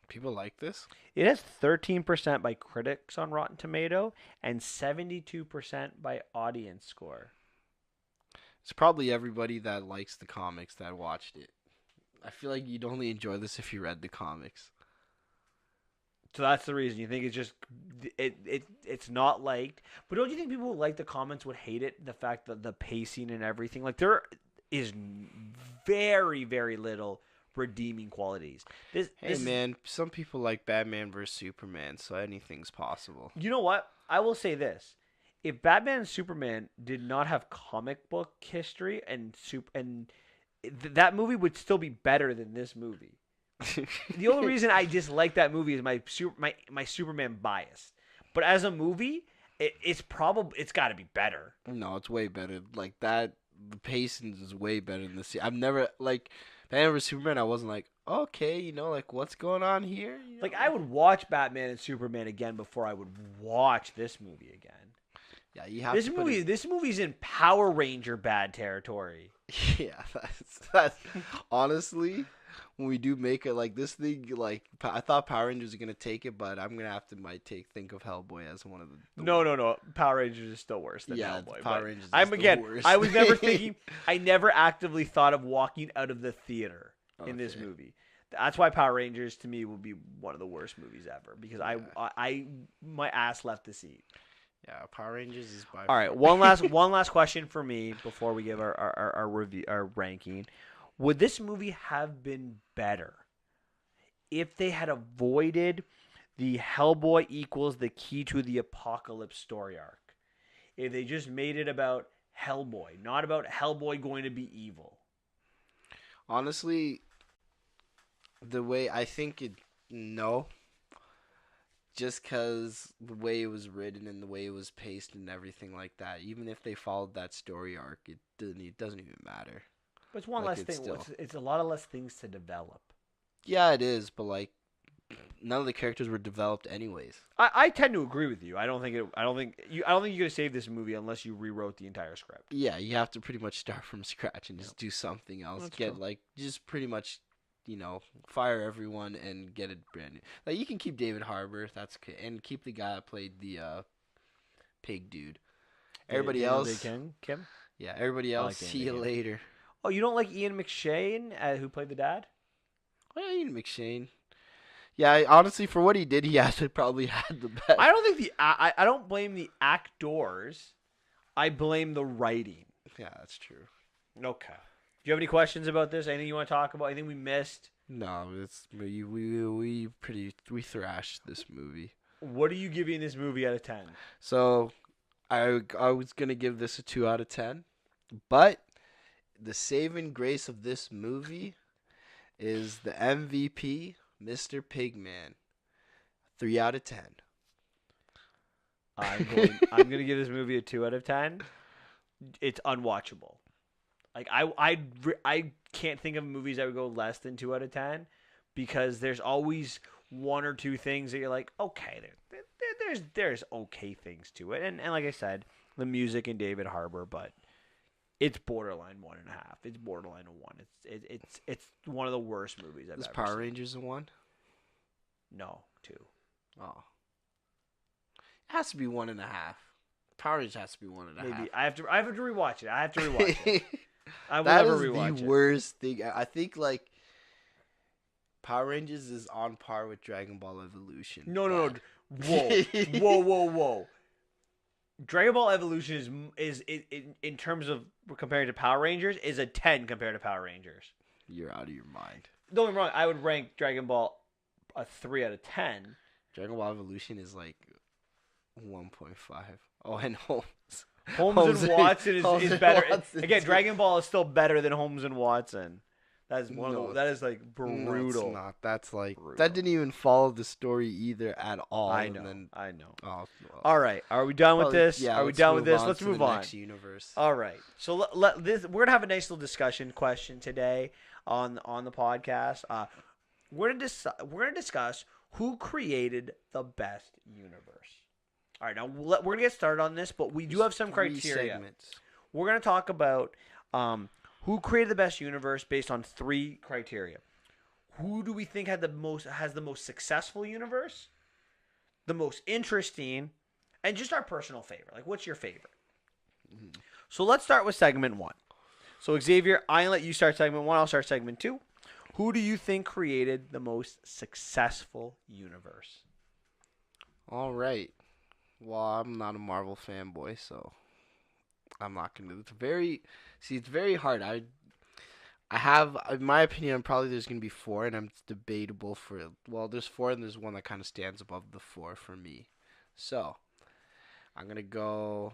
People like this? It has 13% by critics on Rotten Tomato and 72% by audience score. It's probably everybody that likes the comics that watched it. I feel like you'd only enjoy this if you read the comics. So that's the reason you think it's just it's not liked. But don't you think people who like the comments would hate it? The fact that the pacing and everything, like there is very, very little redeeming qualities. This Hey, this is, man, some people like Batman versus Superman, so anything's possible. you know what? I will say this. If Batman and Superman did not have comic book history that movie would still be better than this movie. The only reason I dislike that movie is my Superman bias. But as a movie, it's got to be better. No, it's way better. Like that, the pacing is way better than this. I've never like Batman vs Superman. I wasn't like, okay, like what's going on here? Like I would watch Batman and Superman again before I would watch this movie again. Yeah, you have This movie's in Power Ranger bad territory. Yeah, that's honestly, when we do make it like this thing, like I thought Power Rangers are gonna take it, but I'm gonna have to think of Hellboy as one of the No. Power Rangers is still worse than yeah, Hellboy. Power Rangers. Worst. I was never thinking. I never actively thought of walking out of the theater in this movie. That's why Power Rangers to me will be one of the worst movies ever because I my ass left the seat. Yeah, Power Rangers is by all right. One last question for me before we give our review, our ranking. Would this movie have been better if they had avoided the Hellboy equals the key to the apocalypse story arc? If they just made it about Hellboy, not about Hellboy going to be evil. Honestly, the way I think it, no. Just because the way it was written and the way it was paced and everything like that, even if they followed that story arc, it doesn't even matter. But it's one less thing. It's a lot of less things to develop. Yeah, it is, but like none of the characters were developed anyways. I tend to agree with you. I don't think you could have saved this movie unless you rewrote the entire script. Yeah, you have to pretty much start from scratch and just do something else. That's Get true. like just pretty much. Fire everyone and get it brand new. Like you can keep David Harbour, that's okay, and keep the guy that played the pig dude. Everybody else, Kim. yeah, everybody else. like See you later. Oh, you don't like Ian McShane, who played the dad? Well, Ian McShane. Yeah, honestly, for what he did, he actually probably had the best. I don't think I don't blame the actors. I blame the writing. Yeah, that's true. Okay. Do you have any questions about this? Anything you want to talk about? Anything we missed? No, it's we thrashed this movie. What are you giving this movie out of 10? So, I was gonna give this a 2 out of 10, but the saving grace of this movie is the MVP, Mr. Pigman, 3 out of 10. I'm gonna give this movie a 2 out of 10. It's unwatchable. Like I can't think of movies that would go less than 2 out of 10 because there's always one or two things that you're like, okay, there's okay things to it, and like I said, the music and David Harbour, but it's borderline 1.5. It's borderline a 1. It's one of the worst movies I've ever seen. Power Rangers a 1? No, 2. Oh, it has to be 1.5. Power Rangers has to be 1.5. Maybe I have to rewatch it. I have to rewatch it. I will That never is rewatch the it. worst thing. I think like Power Rangers is on par with Dragon Ball Evolution. No. Whoa. Dragon Ball Evolution is in terms of comparing to Power Rangers is a 10 compared to Power Rangers. You're out of your mind. Don't get me wrong. I would rank Dragon Ball a 3 out of 10. Dragon Ball Evolution is like 1.5. Oh, and Holmes. Holmes and Watson is better. Watson Again, too. Dragon Ball is still better than Holmes and Watson. That is that is like brutal. No, it's not. That's like Brutal. that didn't even follow the story either at all. I know. And I know. oh, well, All right. Are we done with probably- this? Yeah, Are we let's done with this? Let's to move the on. Next universe. All right. So we're gonna have a nice little discussion question today on the podcast. We're gonna discuss who created the best universe. All right. Now we're gonna get started on this, but we do have some Three criteria. segments. We're gonna talk about who created the best universe based on 3 criteria. Who do we think has the most successful universe, the most interesting, and just our personal favorite? Like, what's your favorite? Mm-hmm. So let's start with segment 1. So Xavier, I'll let you start segment 1. I'll start segment 2. Who do you think created the most successful universe? All right. Well, I'm not a Marvel fanboy, so I'm not gonna. It's very hard. I have, in my opinion, probably there's gonna be four, and I'm debatable for. Well, there's four, and there's one that kind of stands above the four for me. So I'm gonna go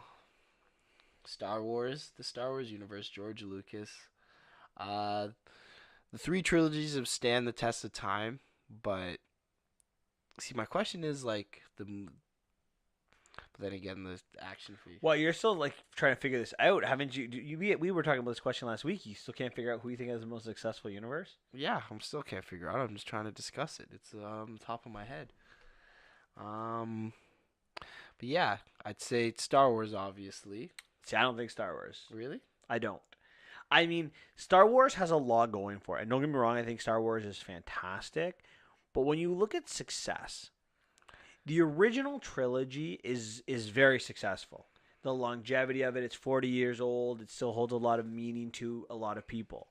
Star Wars, the Star Wars universe, George Lucas. Uh, the three trilogies have stand the test of time, but see, my question is like but then again, the action fee. Well, you're still like trying to figure this out, haven't you? We were talking about this question last week. You still can't figure out who you think has the most successful universe. Yeah, I'm still can't figure out. I'm just trying to discuss it. It's top of my head. Um, but yeah, I'd say Star Wars, obviously. See, I don't think Star Wars. Really? I don't. I mean, Star Wars has a lot going for it. And don't get me wrong, I think Star Wars is fantastic. But when you look at success, the original trilogy is very successful. The longevity of it, it's 40 years old. It still holds a lot of meaning to a lot of people.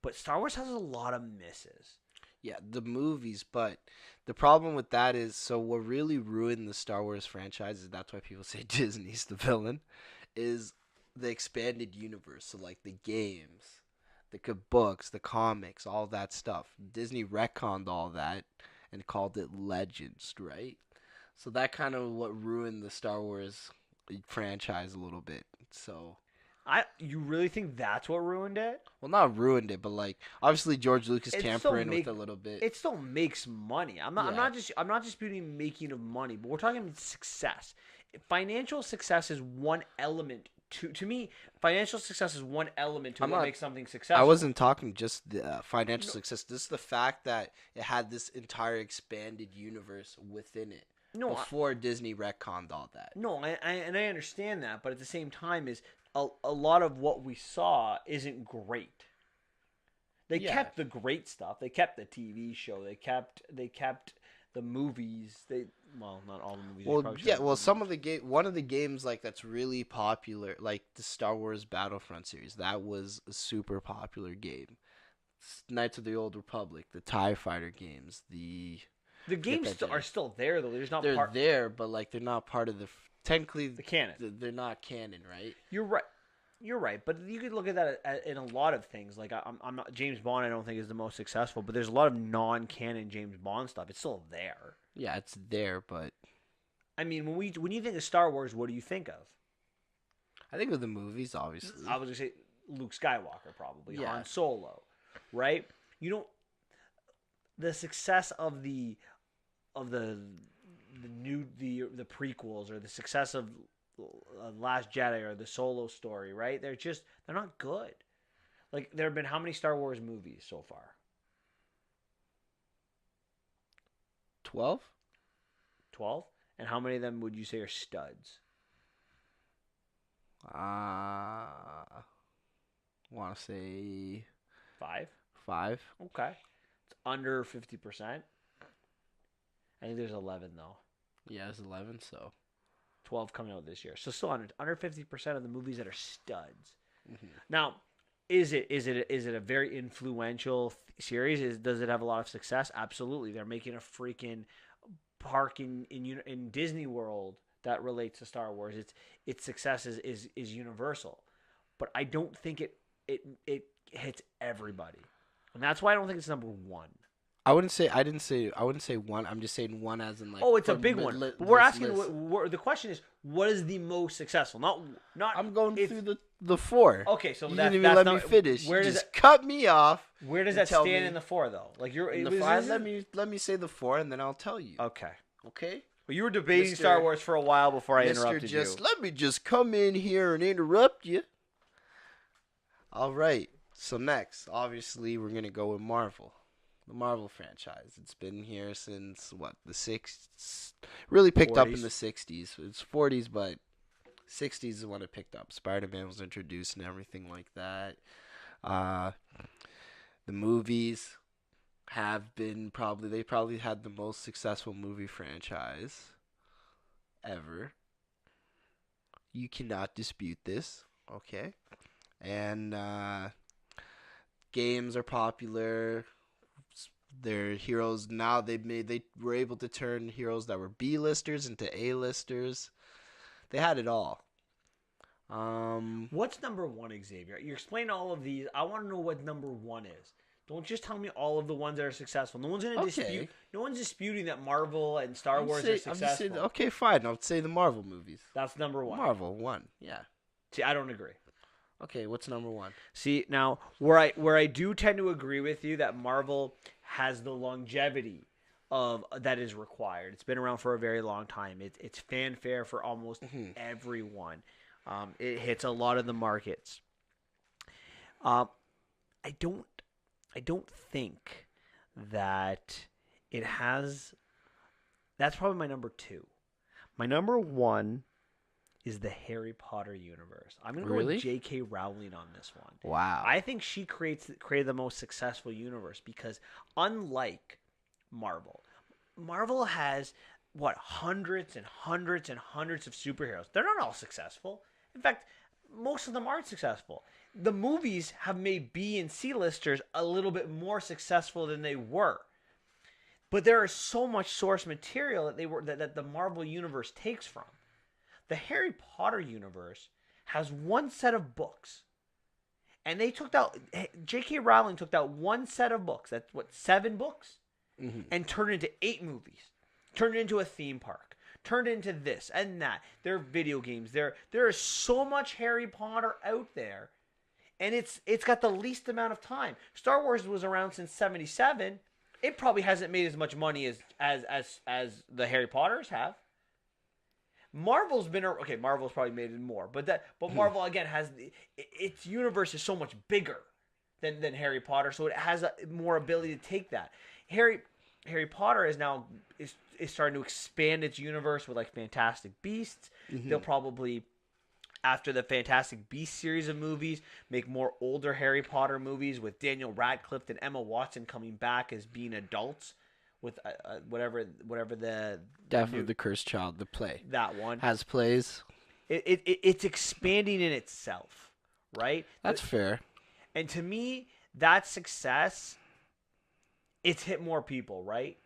But Star Wars has a lot of misses. Yeah, the movies, but the problem with that is, so what really ruined the Star Wars franchise, is that's why people say Disney's the villain, is the expanded universe. So like the games, the books, the comics, all that stuff. Disney retconned all that and called it Legends, right? So that kind of what ruined the Star Wars franchise a little bit. So You really think that's what ruined it? well, not ruined it, but like obviously George Lucas It still tampering make- with a little bit. It still makes money. I'm Yeah. not disputing making of money, but we're talking success. Financial success is one element to me. Financial success is one element to I'm what not- makes something successful. I wasn't talking just the financial success. This is the fact that it had this entire expanded universe within it no, before Disney retconned all that. no, and I understand that, but at the same time, is a lot of what we saw isn't great. They Yeah. kept the great stuff. They kept the TV show. They kept the movies. Not all the movies. They Well, probably yeah. should've- Well, some of the one of the games like that's really popular, like the Star Wars Battlefront series, that was a super popular game. Knights of the Old Republic, the TIE Fighter games, the get games that are still there though. They're just not they're part there, but like they're not part of technically the canon. they're not canon, right? You're right. You're right, but you could look at that in a lot of things. Like I'm not James Bond. I don't think is the most successful, but there's a lot of non-canon James Bond stuff. It's still there. Yeah, it's there, but I mean, when you think of Star Wars, what do you think of? I think with the movies, obviously. I was gonna say Luke Skywalker, probably Yeah. Han Solo, right? You don't the success of the prequels or the success of Last Jedi or the Solo story, right? They're not good. Like there have been how many Star Wars movies so far? 12? 12? And how many of them would you say are studs? Want to say 5? 5. Okay. It's under 50%. I think there's 11 though. Yeah, it's 11, so. 12 coming out this year. So still under 50% of the movies that are studs. Mhm. Now, is it a very influential series? Does it have a lot of success? Absolutely. They're making a freaking park in Disney World that relates to Star Wars. Its success is universal. But I don't think it hits everybody. And that's why I don't think it's number 1. I wouldn't say one. I'm just saying one as in like. Oh, it's a big one. But we're asking. The question is, what is the most successful? Not. I'm going through the 4. Okay, so you that's didn't even that's let me not, finish. Where You does just that, cut me off. Where does and that tell stand me- in the 4 though? Like you're In the was 5, this- let me say the 4, and then I'll tell you. Okay. Okay. Well, you were debating Mr. Star Wars for a while before I Mr. interrupted you. Let me just come in here and interrupt you. All right. So next, obviously, we're gonna go with Marvel. The Marvel franchise. It's been here since what, the 60s? Really picked up in 40s. the 60s. It's 40s, but 60s is when it picked up. Spider-Man was introduced and everything like that. The movies have been they probably had the most successful movie franchise ever. You cannot dispute this, okay? And games are popular. Their heroes now they were able to turn heroes that were B-listers into A-listers. They had it all. What's number one, Xavier? You explain all of these. I want to know what number one is. Don't just tell me all of the ones that are successful. No one's gonna dispute. No one's disputing that Marvel and Star Wars are successful. I'm just saying, okay, fine. I'll say the Marvel movies. That's number one. Marvel one, yeah. See, I don't agree. Okay, what's number one? See, now where I do tend to agree with you that Marvel has the longevity of that is required. It's been around for a very long time. It's fanfare for almost everyone. It hits a lot of the markets. I don't think that it has. That's probably my number two. My number one is the Harry Potter universe. I'm going to go with J.K. Rowling on this one. Wow. I think she created the most successful universe because unlike Marvel has, hundreds and hundreds and hundreds of superheroes. They're not all successful. In fact, most of them aren't successful. The movies have made B and C listers a little bit more successful than they were. But there is so much source material that the Marvel universe takes from. The Harry Potter universe has one set of books. And J.K. Rowling took that one set of books, that's 7 books, and turned it into 8 movies. Turned it into a theme park. Turned it into this and that. There are video games. There is so much Harry Potter out there. And it's got the least amount of time. Star Wars was around since 1977. It probably hasn't made as much money as the Harry Potters have. Marvel's probably made it more, but Marvel again has its universe is so much bigger than Harry Potter, so it has more ability to take that. Harry Potter is starting to expand its universe with like Fantastic Beasts. They'll probably, after the Fantastic Beasts series of movies, make more older Harry Potter movies with Daniel Radcliffe and Emma Watson coming back as being adults. With whatever the Death of the Cursed Child, the play that one has plays. It's expanding in itself, right? That's fair. And to me, that success, it's hit more people, right?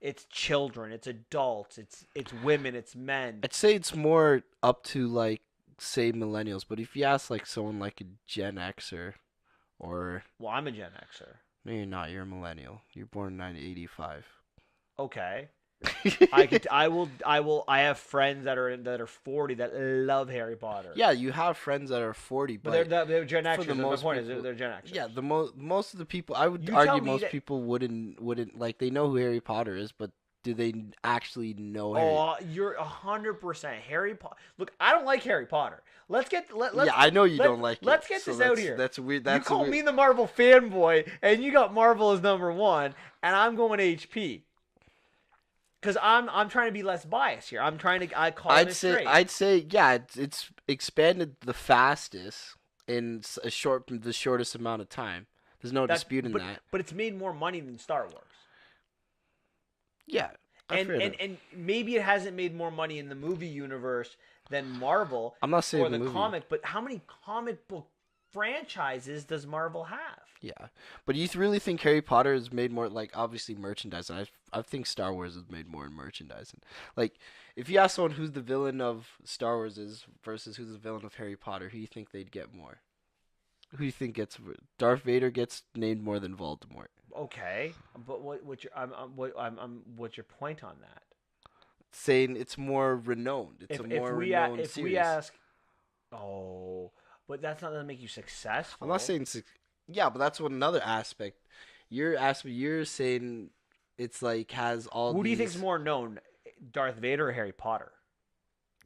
It's children, it's adults, it's women, it's men. I'd say it's more up to like say millennials, but if you ask like someone like a Gen Xer, or I'm a Gen Xer. No, you're not. You're a millennial. You're born in 1985. Okay. I have friends that are 40 that love Harry Potter. Yeah, you have friends that are 40, but they're Gen Xers. My point is they're Gen Xers. Yeah, most of the people, I would argue most people wouldn't like, they know who Harry Potter is, but do they actually know Harry? Oh, you're 100% Harry Potter. Look, I don't like Harry Potter. Yeah, I know you don't like it. Let's get this out here. That's weird. You call me the Marvel fanboy, and you got Marvel as number one, and I'm going HP. Because I'm trying to be less biased here. I'd say yeah, it's expanded the fastest in the shortest amount of time. There's no disputing that. But it's made more money than Star Wars. Yeah. And maybe it hasn't made more money in the movie universe than Marvel. I'm not saying or the comic, but how many comic book franchises does Marvel have? Yeah, but you really think Harry Potter has made more, like, obviously merchandising? I think Star Wars has made more in merchandising. Like, if you ask someone who's the villain of Star Wars is versus who's the villain of Harry Potter, who do you think they'd get more? Who do you think Darth Vader gets named more than Voldemort? Okay, but what's your point on that? Saying it's more renowned. It's a more renowned series. If we ask, but that's not going to make you successful. I'm not saying, yeah, but that's another aspect. You're saying it's like has all. Who do you think's more known, Darth Vader or Harry Potter?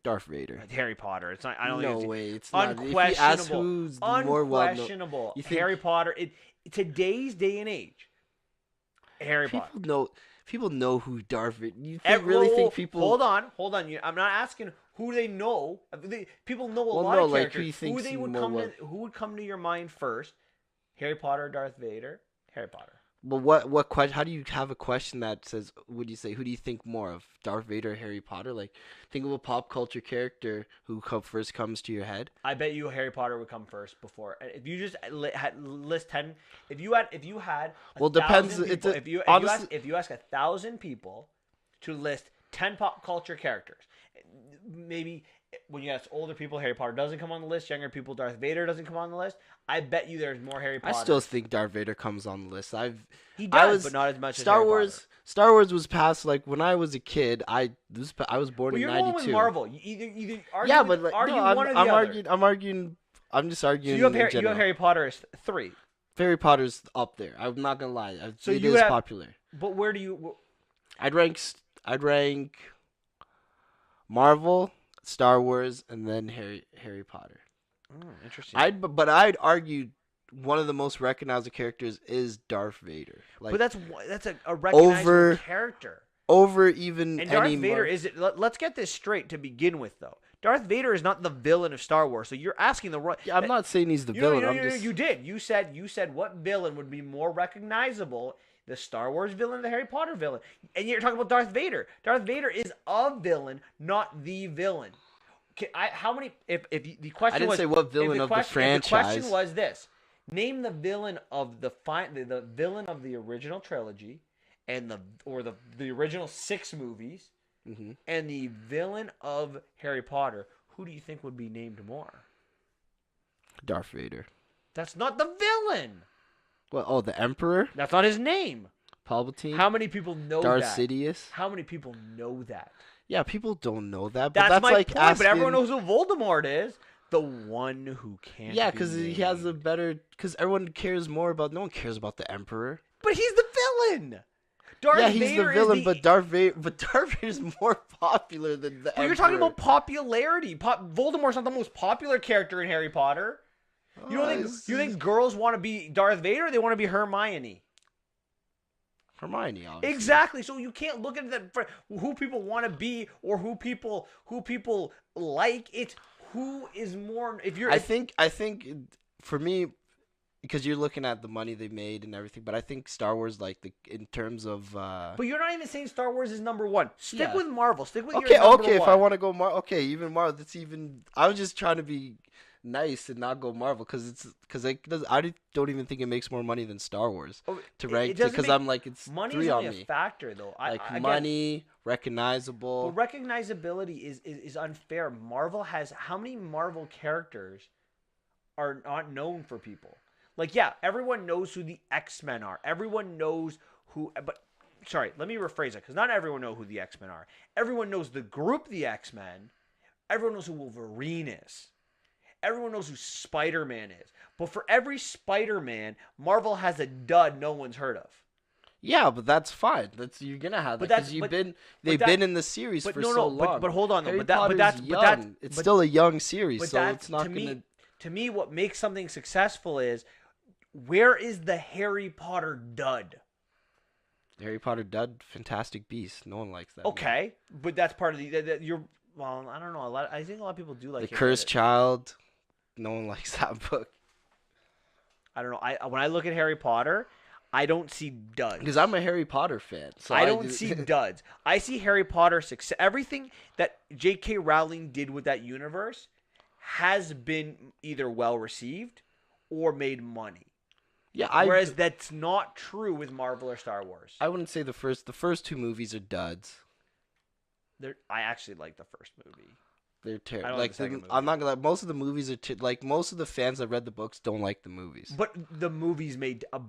Darth Vader. Harry Potter. It's not. I don't. No think way. It's unquestionable. Not. If you ask who's more unquestionable. Harry Potter. Today's day and age. Harry Potter. People know who Darth Vader. You think people? Hold on. I'm not asking who they know. People know a lot of characters. Who would come to your mind first? Harry Potter, Darth Vader, Harry Potter. Well, what question? How do you have a question that says? Would you say who do you think more of, Darth Vader or Harry Potter? Like, think of a pop culture character who first comes to your head. I bet you Harry Potter would come first before. If you just list 10, if you had well, depends. People, if you ask 1,000 people to list 10 pop culture characters, maybe when you ask older people, Harry Potter doesn't come on the list. Younger people, Darth Vader doesn't come on the list. I bet you there's more Harry I Potter. still think Darth Vader comes on the list. He does, but not as much as Harry Potter. Star Wars was passed like when I was a kid. I was born in you're '92. going with Marvel. You either argue, Yeah, but like, argue no, one or the I'm other. arguing. I'm just arguing. So you have in general. Harry Potter as 3. Harry Potter's up there. I'm not gonna lie. So it you is have- popular. But where do you? I'd rank Marvel, Star Wars, and then Harry Potter. Interesting. But I'd argue one of the most recognizable characters is Darth Vader. Like, but that's a recognizable character. Over even And Darth any Vader is it? Let's get this straight to begin with, though. Darth Vader is not the villain of Star Wars. So you're asking the right. Yeah, I'm not saying he's the villain. You did. You said what villain would be more recognizable? The Star Wars villain or the Harry Potter villain? And you're talking about Darth Vader. Darth Vader is a villain, not the villain. How many? If the question I didn't was, say what villain of the franchise. The question was this: name the villain of the villain of the original trilogy, and the original 6 movies, and the villain of Harry Potter. Who do you think would be named more? Darth Vader. That's not the villain. Well, oh, the Emperor? That's not his name. Palpatine? How many people know Darth that? Sidious? How many people know that? Yeah, people don't know that. But That's my like point, asking... but everyone knows who Voldemort is. The one who can't Yeah, because he has a better... Because everyone cares more about... No one cares about the Emperor. But he's the villain! Darth he's Vader the villain, is but Darth Vader's more popular than the Emperor. You're talking about popularity. Voldemort's not the most popular character in Harry Potter. You don't think girls want to be Darth Vader? Or they want to be Hermione. Hermione, obviously. Exactly. So you can't look at who people want to be or who people like. It's who is more. I think for me, because you're looking at the money they made and everything, but I think Star Wars, in terms of. But you're not even saying Star Wars is number 1. Stick with Marvel. Stick with your number 1. If I want to go Marvel, even Marvel. That's even. I was just trying to be nice and not go Marvel because I don't even think it makes more money than Star Wars to rank because I'm like it's money 3 is on only me. a factor though. Money, recognizable. But recognizability is unfair. Marvel has how many Marvel characters are not known for people? Like yeah, everyone knows who the X-Men are. Everyone knows who, but sorry, let me rephrase it because not everyone knows who the X-Men are. Everyone knows the group the X-Men. Everyone knows who Wolverine is. Everyone knows who Spider-Man is. But for every Spider-Man, Marvel has a dud no one's heard of. Yeah, but that's fine. You're gonna have that because they've been in the series for so long. But hold on, though. It's still a young series, so it's not gonna. To me, what makes something successful is where is the Harry Potter dud? The Harry Potter dud, Fantastic Beasts. No one likes that. Okay, but that's part of the. Well, I don't know. I think a lot of people do like The Cursed Child. No one likes that book. I don't know. When I look at Harry Potter, I don't see duds. Because I'm a Harry Potter fan. So I don't see duds. I see Harry Potter success. Everything that J.K. Rowling did with that universe has been either well received or made money. Yeah, whereas that's not true with Marvel or Star Wars. I wouldn't say the first 2 movies are duds. I actually like the first movie. They're terrible. I'm not gonna lie. Most of the movies are most of the fans that read the books don't like the movies. But the movies made a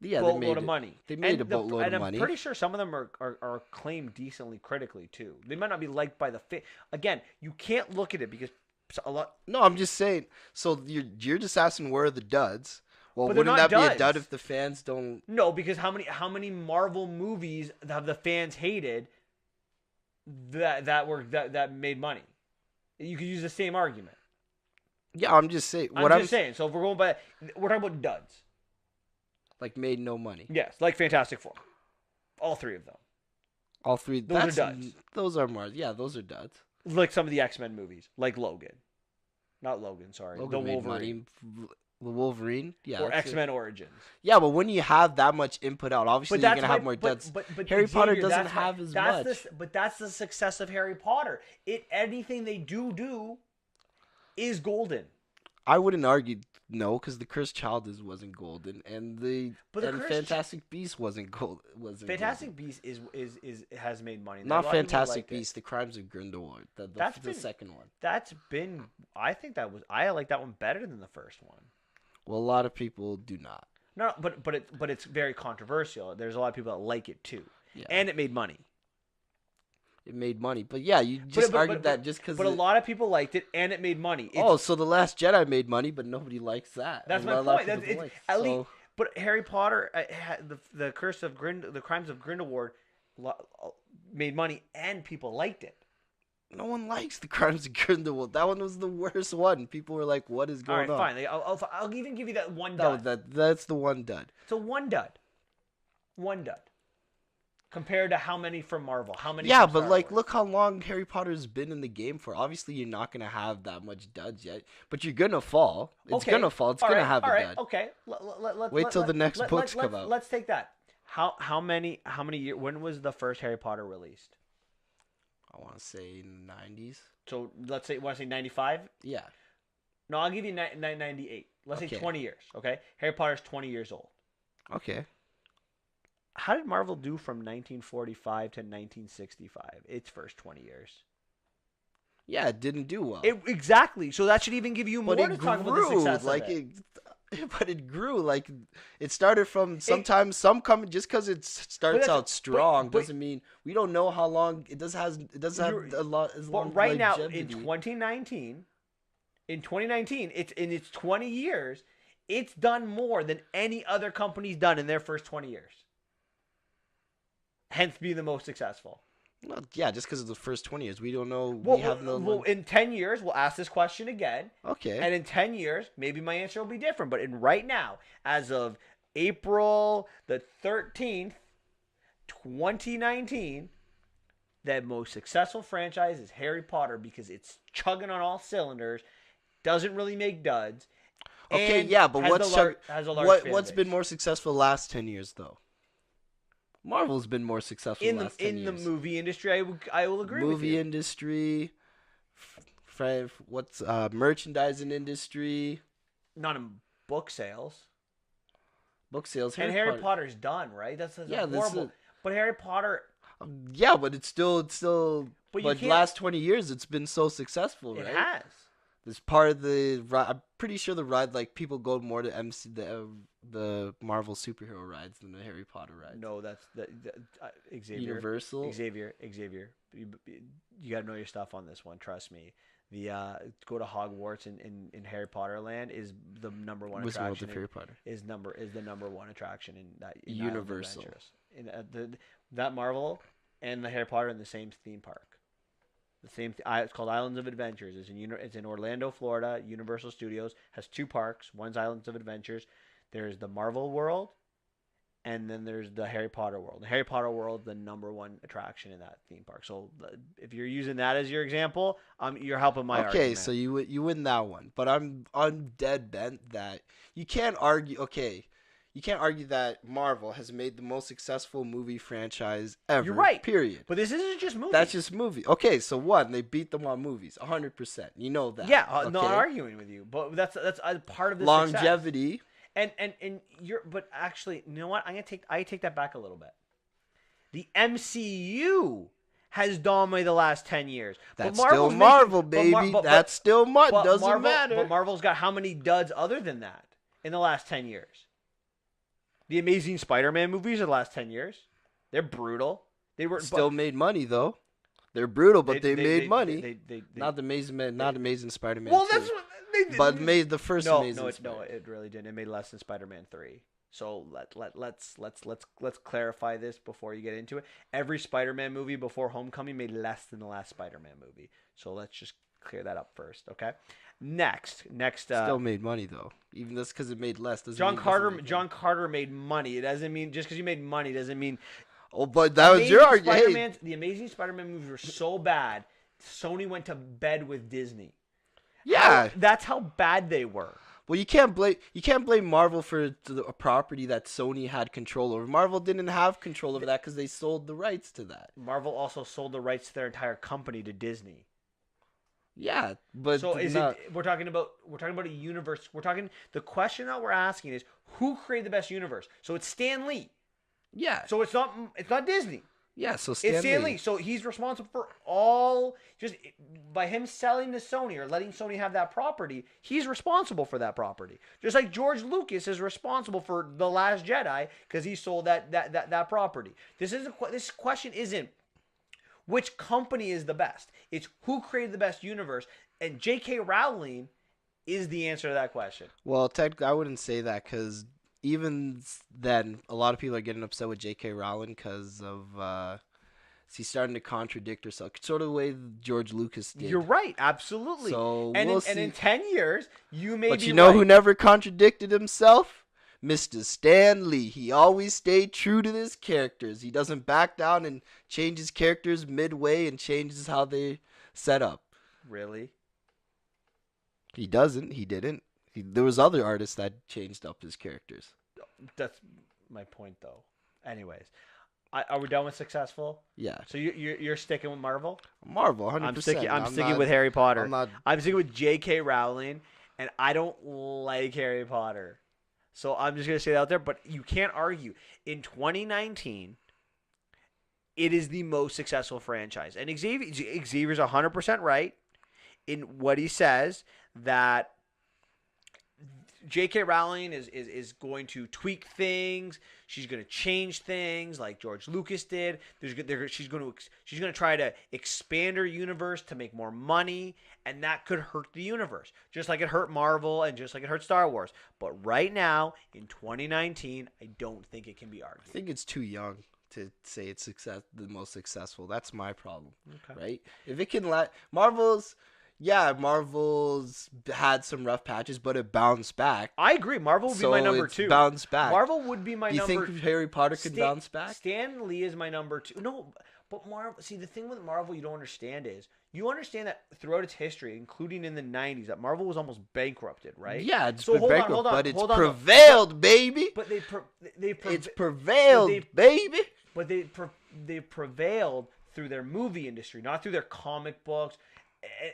boatload of money. They made a boatload of money. And I'm pretty sure some of them are acclaimed decently critically too. They might not be liked by the Again, you can't look at it because a lot. No, I'm just saying. So you're just asking where are the duds? Well, but wouldn't that be a dud if the fans don't? No, because how many Marvel movies have the fans hated that made money? You could use the same argument. Yeah, I'm just saying. I'm just saying. So if we're talking about duds. Like made no money. Yes, like Fantastic Four. All 3 of them. All 3. Those are duds. Those are Mars. Yeah, those are duds. Like some of the X-Men movies, like Logan. Not Logan, sorry. Logan the Wolverine. The Wolverine? Yeah. Or X-Men Origins. Yeah, but when you have that much input out, obviously you're going to have more duds. But Harry Potter doesn't have as much. But that's the success of Harry Potter. Anything they do is golden. I wouldn't argue no, because the Cursed Child wasn't golden, and But the Fantastic Beast wasn't gold. Wasn't Fantastic golden. Beast is has made money. Not A lot of people Fantastic liked it. Beast. The Crimes of Grindelwald. That's The been second one. that's been. I think I like that one better than the first one. Well, a lot of people do not. No, but it's very controversial. There's a lot of people that like it too, Yeah. and it made money. It made money, but yeah, you just argued that just because. But a lot of people liked it, and it made money. So the Last Jedi made money, but nobody likes that. That's my point. At least, but Harry Potter, the Crimes of Grindelwald, made money, and people liked it. No one likes the Crimes of Grindelwald. That one was the worst one. People were like, "What is going on?" All right, fine. I'll even give you that one dud. That's the one dud. So one dud. Compared to how many from Marvel? How many? Yeah, from but Star like, Wars? look how long Harry Potter's been in the game for. Obviously, you're not gonna have that much duds yet, but you're gonna fall. It's gonna fall. It's gonna have a dud. Okay. Wait till the next books come out. Let's take that. How many years? When was the first Harry Potter released? I want to say 90s. So let's say, want to say 95? Yeah. No, I'll give you 98. Let's say 20 years. Okay, Harry Potter's 20 years old. Okay. How did Marvel do from 1945 to 1965? Its first 20 years. Yeah, it didn't do well. Exactly. So that should even give you more to talk about the success of it. But it grew. Like, it started from sometimes some coming just because it starts out strong doesn't mean we don't know how long it does have a lot as long. But right now in 2019, it's in its 20 years, it's done more than any other company's done in their first 20 years. Hence, be the most successful. Well, yeah, just because of the first 20 years, we don't know. Well, in 10 years, we'll ask this question again. Okay. And in 10 years, maybe my answer will be different. But in right now, as of April the 13th, 2019, the most successful franchise is Harry Potter because it's chugging on all cylinders, doesn't really make duds. Okay, yeah, but what's been more successful the last 10 years, though? Marvel's been more successful in the movie industry. I will agree with you. Movie industry, merchandising industry, not in book sales. Book sales. Harry Potter's done, right? That's horrible. But Harry Potter. Yeah, but it's still. But last 20 years, it's been so successful, right? It has. This part of the ride. I'm pretty sure the ride, like, people go more to the Marvel superhero rides than the Harry Potter rides. No, that's Xavier. Universal. Xavier. You got to know your stuff on this one. Trust me. The go to Hogwarts in Harry Potter Land is the number one attraction. Harry Potter is the number one attraction in that Universal. That Marvel and the Harry Potter in the same theme park. The same. It's called Islands of Adventures. It's in Orlando, Florida. Universal Studios has two parks. One's Islands of Adventures. There's the Marvel World, and then there's the Harry Potter World. The Harry Potter World, the number one attraction in that theme park. So if you're using that as your example, you're helping my argument. Okay, so you win that one, but I'm dead bent that you can't argue. Okay. You can't argue that Marvel has made the most successful movie franchise ever. You're right. Period. But this isn't just movies. That's just movie. Okay, so they beat them on movies, 100%. You know that. Yeah, okay? not arguing with you, but that's a part of the longevity. Success. And but actually, you know what? I take that back a little bit. The MCU has dominated the last 10 years. That's still Marvel, baby. That's still doesn't matter. But Marvel's got how many duds other than that in the last 10 years? The Amazing Spider-Man movies of the last 10 years, they're brutal. They were still made money though. They're brutal, but they made money. Not Amazing Spider-Man. Well, that's what they did. But made the first Amazing. No, it really didn't. It made less than Spider-Man 3. So let's clarify this before you get into it. Every Spider-Man movie before Homecoming made less than the last Spider-Man movie. So let's just clear that up first, okay? Next. Still made money though. Even that's because it made less. John Carter made money. It doesn't mean just because you made money doesn't mean. Oh, but that was your argument. The Amazing Spider-Man movies were so bad, Sony went to bed with Disney. Yeah, that's how bad they were. Well, you can't blame Marvel for a property that Sony had control over. Marvel didn't have control over that because they sold the rights to that. Marvel also sold the rights to their entire company to Disney. Yeah, but So is not, it? We're talking about a universe. The question that we're asking is who created the best universe? So it's Stan Lee. yeah, So it's not Disney. yeah. So It's Stan Stan Lee. Lee. So he's responsible for all, just by him selling to Sony or letting Sony have that property, he's responsible for that property. Just like George Lucas is responsible for The Last Jedi because he sold that property. This question isn't which company is the best. It's who created the best universe, and J.K. Rowling is the answer to that question. Well, technically, I wouldn't say that because even then, a lot of people are getting upset with J.K. Rowling because of she's starting to contradict herself, sort of the way George Lucas did. You're right, absolutely. So and we'll in, see. and in 10 years, you may But be you know right. who never contradicted himself? Mr. Stan Lee. He always stayed true to his characters. He doesn't back down and change his characters midway and changes how they set up. Really? He doesn't. He didn't. There was other artists that changed up his characters. That's my point, though. Anyways, are we done with successful? Yeah. So you're sticking with Marvel? Marvel, 100%. I'm sticking with Harry Potter. I'm not. I'm sticking with J.K. Rowling, and I don't like Harry Potter. So I'm just going to say that out there, but you can't argue. In 2019, it is the most successful franchise. And Xavier's 100% right in what he says, that J.K. Rowling is going to tweak things. She's going to change things like George Lucas did. She's going to try to expand her universe to make more money, and that could hurt the universe, just like it hurt Marvel and just like it hurt Star Wars. But right now, in 2019, I don't think it can be argued. I think it's too young to say it's the most successful. That's my problem. Okay. Right? If it can let Marvel's had some rough patches, but it bounced back. I agree. Marvel would be my number 2. Bounced back. Marvel would be my number. You think Harry Potter could bounce back? Stan Lee is my number 2. No, but Marvel. See, the thing with Marvel you don't understand is you understand that throughout its history, including in the 90s, that Marvel was almost bankrupted, right? Yeah, it's so been bankrupt, hold on, but it's hold on, prevailed, baby. But it's prevailed, baby. But they prevailed through their movie industry, not through their comic books.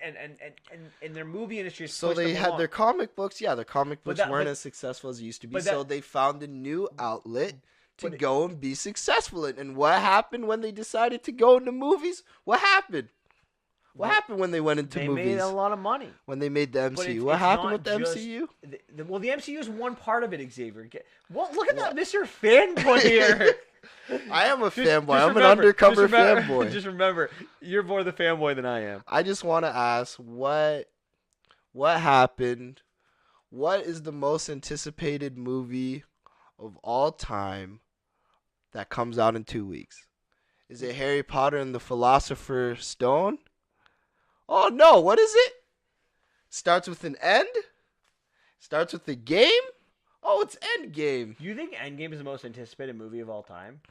And their movie industry is so they had along. Their comic books. Yeah, their comic books weren't but, as successful as it used to be. That, so they found a new outlet to go and be successful in. And what happened when they decided to go into movies? What happened? What happened when they went into movies? They made a lot of money. When they made the MCU. What happened with the MCU? Well, the MCU is one part of it, Xavier. Well, look at that Mr. Fanboy here. I am a fanboy. I'm an undercover fanboy. Just remember, you're more the fanboy than I am. I just want to ask, what happened? What is the most anticipated movie of all time that comes out in 2 weeks? Is it Harry Potter and the Philosopher's Stone? Oh, no. What is it? Starts with an end? Starts with the game? Oh, it's Endgame. You think Endgame is the most anticipated movie of all time?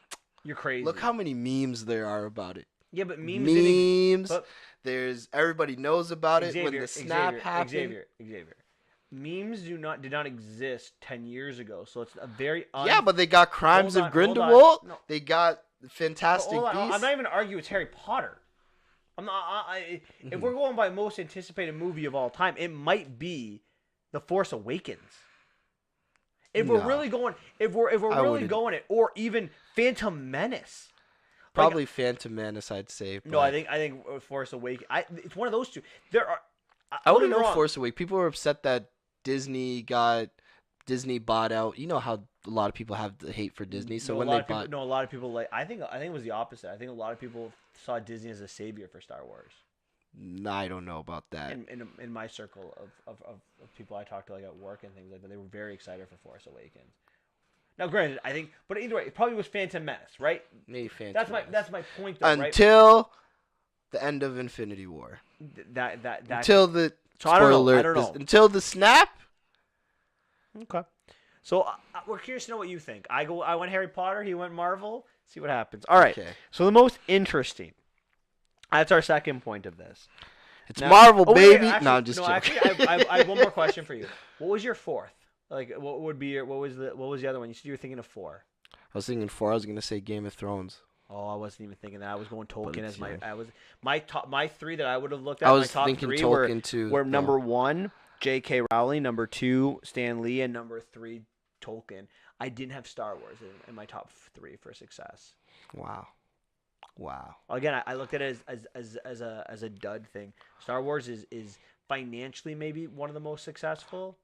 You're crazy. Look how many memes there are about it. Yeah, but memes. There's everybody knows about it when the snap happened. Xavier. Memes did not exist 10 years ago, so it's a very yeah, but they got Crimes of Grindelwald. No. They got Fantastic Beasts. I'm not even arguing it's Harry Potter. I'm not. If we're going by most anticipated movie of all time, it might be The Force Awakens. If we're really going, going it, or even Phantom Menace. Probably Phantom Menace, I'd say. No, I think Force Awakens. It's one of those two. There are. I wouldn't know Force Awakens. People were upset that Disney bought out. You know how a lot of people have the hate for Disney. So when they bought, a lot of people like. I think it was the opposite. I think a lot of people saw Disney as a savior for Star Wars. I don't know about that. In my circle of people I talked to like at work and things like that, they were very excited for Force Awakens. Now, granted, I think, but either way, it probably was Phantom Menace, right? Maybe Phantom Menace. That's my point, though, until the end of Infinity War. Until the spoiler alert. I don't know. Until the snap. Okay. So we're curious to know what you think. I went Harry Potter. He went Marvel. See what happens. All right. Okay. So the most interesting. That's our second point of this. It's Marvel, baby. Actually, no, I'm just joking. Actually, I have one more question for you. What was your fourth? Like, what was the other one? You said you were thinking of 4. I was thinking 4. I was going to say Game of Thrones. Oh, I wasn't even thinking that. I was going but Tolkien it's as my. young. I was my three that I would have looked I at. My was top thinking three were Tolkien too, were though. number one J.K. Rowling, number two Stan Lee, and number three Tolkien. I didn't have Star Wars in my top three for success. Wow, wow. Again, I looked at it as a dud thing. Star Wars is financially maybe one of the most successful,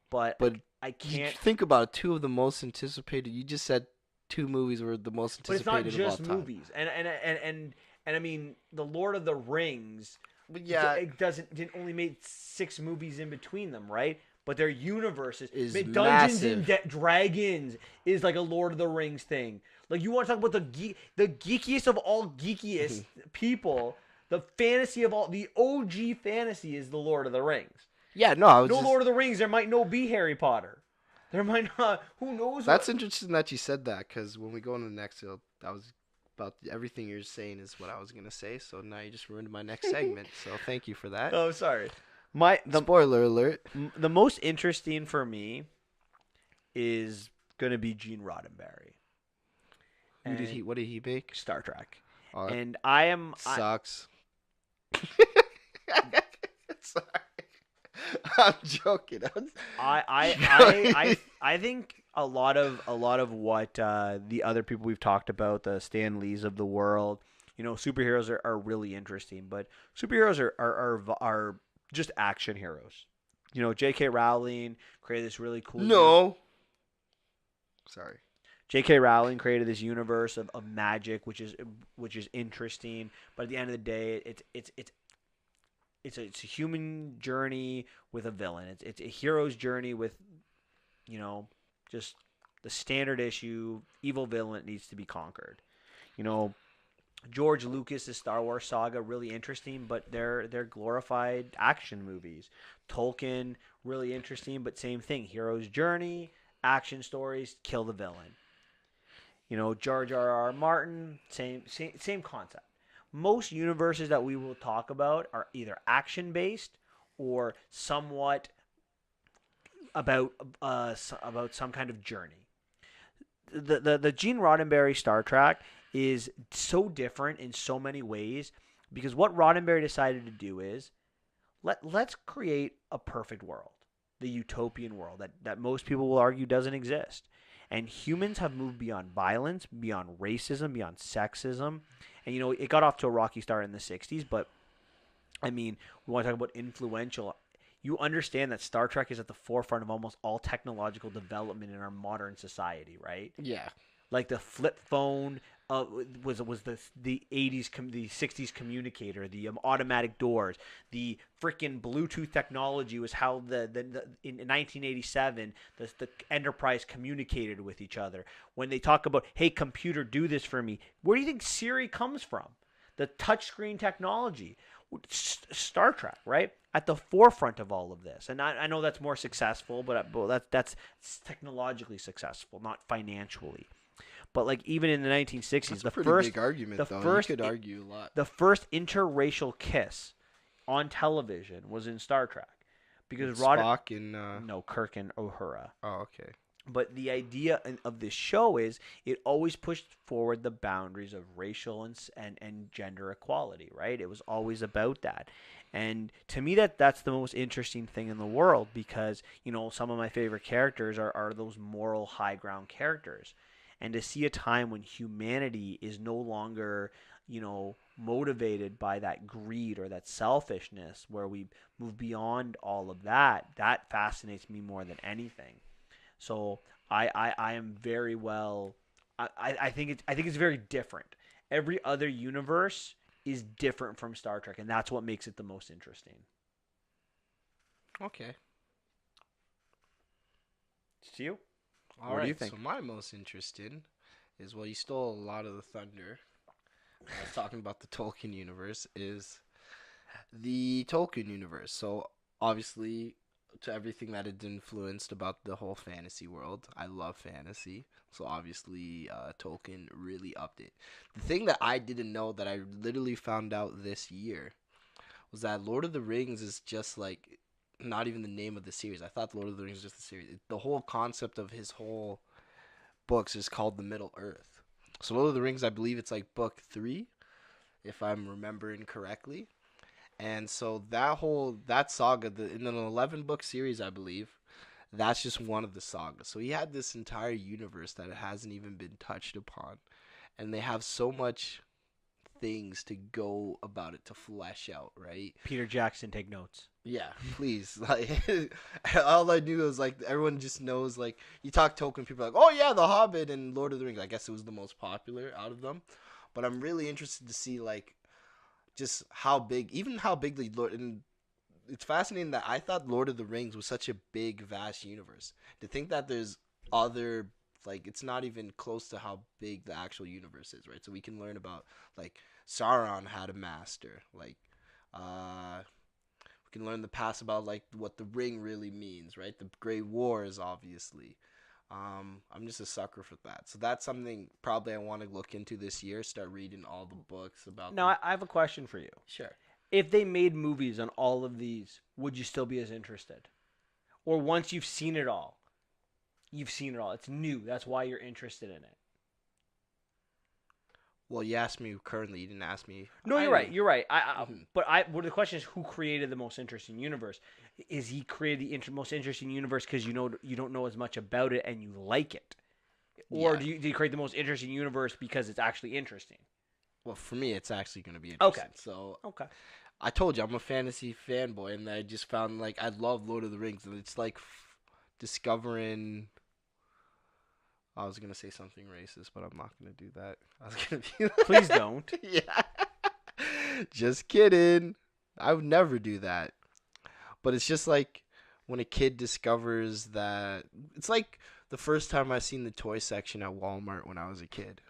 but But I you can't. think about it, two of the most anticipated. You just said two movies were the most But it's not anticipated of all just time. movies, and I mean, the Lord of the Rings. But yeah, It didn't only made 6 movies in between them, right? But their universes, is Dungeons massive. and Dragons is like a Lord of the Rings thing. Like you want to talk about the geekiest of all geekiest people, the fantasy of all the OG fantasy is the Lord of the Rings. Yeah, no, I was No just. Lord of the Rings, there might no be Harry Potter. There might not. Who knows? That's what? interesting that you said that because when we go into the next field, that was about everything you're saying is what I was gonna say. So now you just ruined my next segment. So thank you for that. Oh, sorry. Spoiler alert. The most interesting for me is gonna be Gene Roddenberry. Who did he? And What did he make? Star Trek. Oh, that And sucks. Sorry, I'm joking. I think a lot of what the other people we've talked about, the Stan Lees of the world, superheroes are really interesting, but superheroes are just action heroes. J.K. Rowling created this really cool. No. Sorry. J.K. Rowling created this universe of magic, which is interesting. But at the end of the day, it's a human journey with a villain. It's a hero's journey with, just the standard issue evil villain needs to be conquered. George Lucas's Star Wars saga really interesting, but they're glorified action movies. Tolkien really interesting, but same thing. Hero's journey, action stories, kill the villain. George R. Martin, same concept. Most universes that we will talk about are either action based or somewhat about some kind of journey. The Gene Roddenberry Star Trek is so different in so many ways because what Roddenberry decided to do is let's create a perfect world, the utopian world that most people will argue doesn't exist. And humans have moved beyond violence, beyond racism, beyond sexism. And, it got off to a rocky start in the 60s, but, I mean, we want to talk about influential. You understand that Star Trek is at the forefront of almost all technological development in our modern society, right? Yeah. Like the flip phone was the 80s the 60s communicator, the automatic doors, the freaking Bluetooth technology was how in 1987 the Enterprise communicated with each other. When they talk about, hey computer, do this for me, where do you think Siri comes from? The touchscreen technology. Star Trek, right? At the forefront of all of this. And I know that's more successful, but that's technologically successful, not financially. But like even in the 1960s, That's a pretty big argument, though. first You could argue a lot. the first interracial kiss on television was in Star Trek because Spock and no, Kirk and Uhura. oh, okay. But the idea of this show is it always pushed forward the boundaries of racial and gender equality, right? It was always about that. And to me, that's the most interesting thing in the world because, some of my favorite characters are those moral high ground characters. And to see a time when humanity is no longer, motivated by that greed or that selfishness where we move beyond all of that fascinates me more than anything. So I am very well. I think it's very different. Every other universe is different from Star Trek, and that's what makes it the most interesting. Okay. It's you. All What do you right. think? So my most interesting is, well, you stole a lot of the thunder. I was talking about the Tolkien universe. Is the Tolkien universe. So obviously, to everything that it influenced about the whole fantasy world, I love fantasy. So obviously, Tolkien really upped it. The thing that I didn't know that I literally found out this year was that Lord of the Rings is just like not even the name of the series. I thought Lord of the Rings was just the series. The whole concept of his whole books is called the Middle Earth. So Lord of the Rings, I believe it's like book 3, if I'm remembering correctly. And so that saga, in an 11-book series, I believe, that's just one of the sagas. So he had this entire universe that hasn't even been touched upon, and they have so much things to go about it to flesh out, right? Peter Jackson, take notes. Yeah, please. Like, all I knew was like everyone just knows. Like, you talk Tolkien, people are like, oh yeah, The Hobbit and Lord of the Rings. I guess it was the most popular out of them, but I'm really interested to see like just how big, even how big the Lord. And it's fascinating that I thought Lord of the Rings was such a big, vast universe. To think that there's other, like, it's not even close to how big the actual universe is, right? So we can learn about like Sauron had a master, like we can learn the past about like what the ring really means, right? The Great Wars, obviously. I'm just a sucker for that. So that's something probably I want to look into this year. Start reading all the books about. Now, I have a question for you. Sure. If they made movies on all of these, would you still be as interested? Or once you've seen it all, it's new. That's why you're interested in it. Well, you asked me currently. You didn't ask me. No, you're right. You're right. But the question is, who created the most interesting universe? Is he created the most interesting universe because you don't know as much about it and you like it, or do you create the most interesting universe because it's actually interesting? Well, for me, it's actually going to be interesting. Okay. So okay. I told you I'm a fantasy fanboy, and I just found like I love Lord of the Rings, and it's like discovering. I was gonna say something racist, but I'm not gonna do that. I was gonna be. Please don't. Yeah. Just kidding. I would never do that. But it's just like when a kid discovers that. It's like the first time I seen the toy section at Walmart when I was a kid.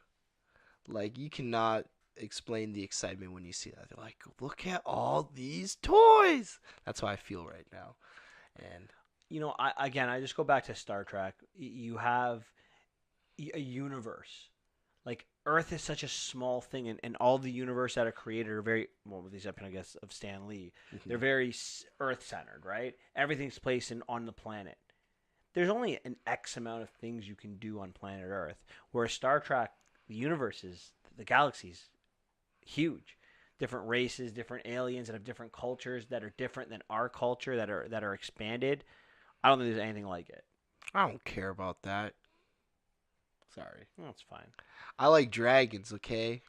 Like, you cannot explain the excitement when you see that. They're like, look at all these toys. That's how I feel right now. And I just go back to Star Trek. You have a universe. Like, Earth is such a small thing, and all the universe that are created are very, well, with the exception, I guess, of Stan Lee, they're very Earth-centered, right? Everything's placed on the planet. There's only an X amount of things you can do on planet Earth, whereas Star Trek, the galaxy's huge. Different races, different aliens that have different cultures that are different than our culture, that are expanded. I don't think there's anything like it. I don't care about that. Sorry. That's fine. I like dragons, okay?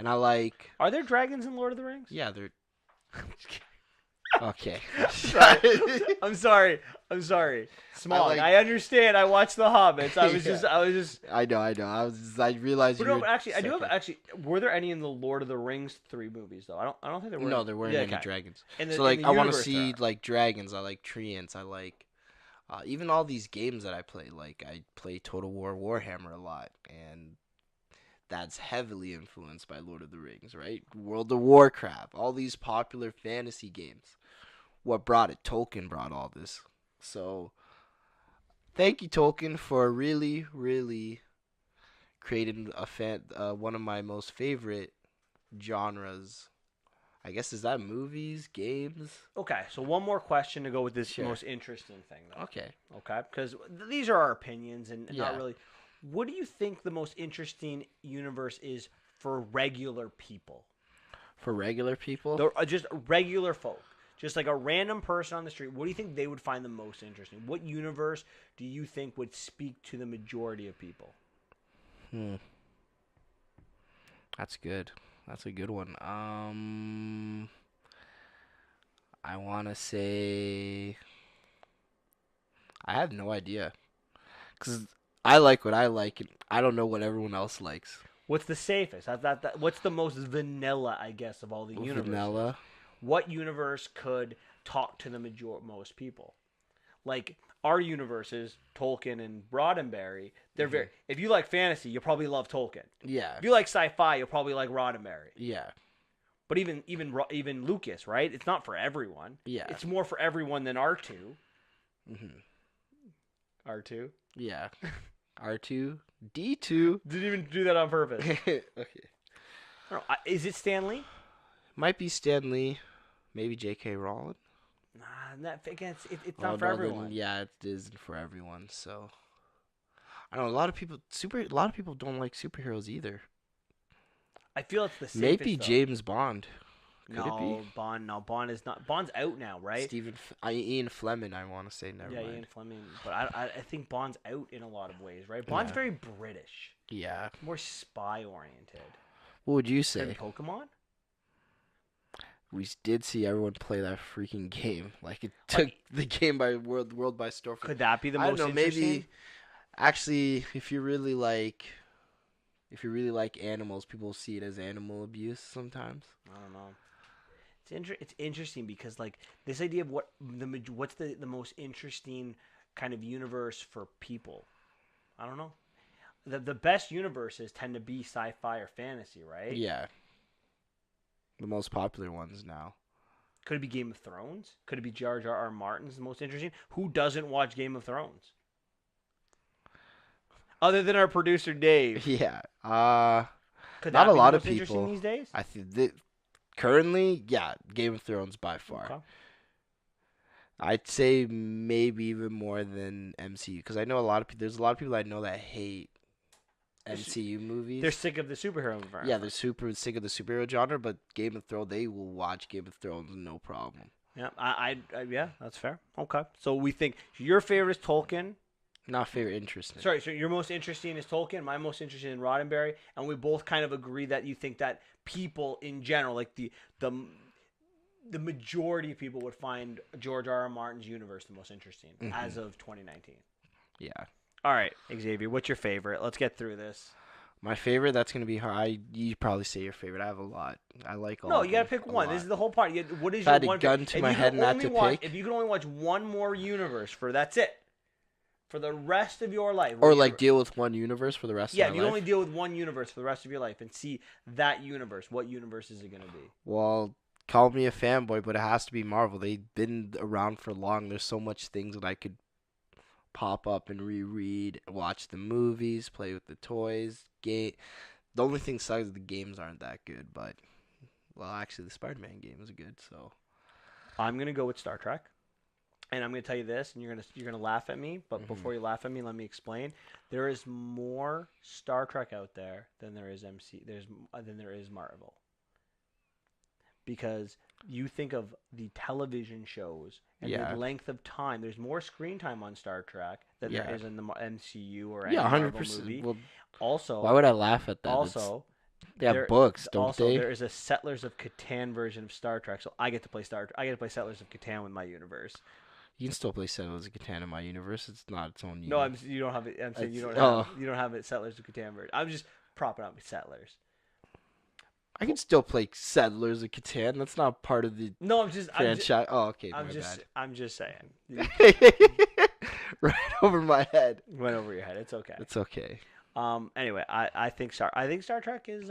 And I like... Are there dragons in Lord of the Rings? Yeah, they're... Okay. I'm sorry. Smog. I understand. I watched The Hobbits. I was just. I know. I realized. But no, but actually, were there any in the Lord of the Rings 3 movies though? I don't think there were. No, there weren't any dragons. So like, I want to see like dragons. I like treants. I like even all these games that I play. Like, I play Total War Warhammer a lot, and that's heavily influenced by Lord of the Rings, right? World of Warcraft, all these popular fantasy games. What brought it? Tolkien brought all this. So, thank you, Tolkien, for really, really creating one of my most favorite genres. I guess, is that movies, games? Okay, so one more question to go with this most interesting thing, though. Okay, because these are our opinions and not really. What do you think the most interesting universe is for regular people? For regular people? Just regular folk. Just like a random person on the street. What do you think they would find the most interesting? What universe do you think would speak to the majority of people? That's good. That's a good one. I want to say... I have no idea. Because I like what I like, and I don't know what everyone else likes. What's the safest? What's the most vanilla, I guess, of all the universes? Vanilla? What universe could talk to the most people? Like, our universes, Tolkien and Roddenberry, they're very... If you like fantasy, you'll probably love Tolkien. Yeah. If you like sci-fi, you'll probably like Roddenberry. Yeah. But even Lucas, right? It's not for everyone. Yeah. It's more for everyone than R2. R2? Yeah. R2. D2. Didn't even do that on purpose. Okay. I don't know. Is it Stan Lee? Might be Stan Lee. Maybe J.K. Rowling. Nah, it's not for everyone. Yeah, it isn't for everyone. So I don't know. A lot of people don't like superheroes either. I feel it's the safest. Maybe though. James Bond. Could it be? Bond. No, Bond is not. Bond's out now, right? Ian Fleming. I want to say never mind. Ian Fleming. But I think Bond's out in a lot of ways, right? Bond's very British. Yeah. More spy oriented. What would you say? Pokemon. We did see everyone play that freaking game. Like it took the game by world by storm. Could that be the most interesting? Maybe actually if you really like animals, people see it as animal abuse sometimes. I don't know. It's interesting because like this idea of what's the most interesting kind of universe for people. I don't know. The best universes tend to be sci-fi or fantasy, right? Yeah. The most popular ones now. Could it be Game of Thrones? Could it be George R. Martin's the most interesting? Who doesn't watch Game of Thrones? Other than our producer Dave. Yeah. Could not that a be lot the of most interesting people these days? I think currently, yeah, Game of Thrones by far. Okay. I'd say maybe even more than MCU because I know there's a lot of people I know that hate MCU movies. They're sick of the superhero environment. Yeah, they're super sick of the superhero genre, but Game of Thrones, they will watch Game of Thrones no problem. Yeah, yeah, that's fair. Okay, so we think your favorite is Tolkien. Not favorite, interesting. Sorry, so your most interesting is Tolkien. My most interesting in Roddenberry, and we both kind of agree that you think that people in general, like the majority of people, would find George R. Martin's universe the most interesting as of 2019. Yeah. All right, Xavier, what's your favorite? Let's get through this. My favorite, that's going to be hard. You probably say your favorite. I have a lot. I like all No, of you got to them pick a one. lot. This is the whole part. What is If your I had a one gun to my head not to pick? If you could only watch one more universe that's it. For the rest of your life. Or like deal with one universe for the rest of my life? Yeah, you only deal with one universe for the rest of your life and see that universe. What universe is it going to be? Well, call me a fanboy, but it has to be Marvel. They've been around for long. There's so much things that I could pop up and reread, watch the movies, play with the toys, game. The only thing sucks is the games aren't that good, but well, actually the Spider-Man games are good, so I'm going to go with Star Trek. And I'm going to tell you this, and you're going to laugh at me, but before you laugh at me, let me explain. There is more Star Trek out there than there is than there is Marvel. Because you think of the television shows and the length of time. There's more screen time on Star Trek than there is in the MCU or any Marvel 100%. movie. Well, also, why would I laugh at that? Also, they have books, don't they? There is a Settlers of Catan version of Star Trek, so I get to play Settlers of Catan with my universe. You can still play Settlers of Catan in my universe. It's not its own universe. No, you don't have it. I'm saying you don't have it. Settlers of Catan version. I'm just propping up Settlers. I can still play Settlers of Catan. That's not part of the franchise. Okay. I'm just saying. Right over my head. Went over your head. It's okay. It's okay. Anyway, I think Star Trek is it's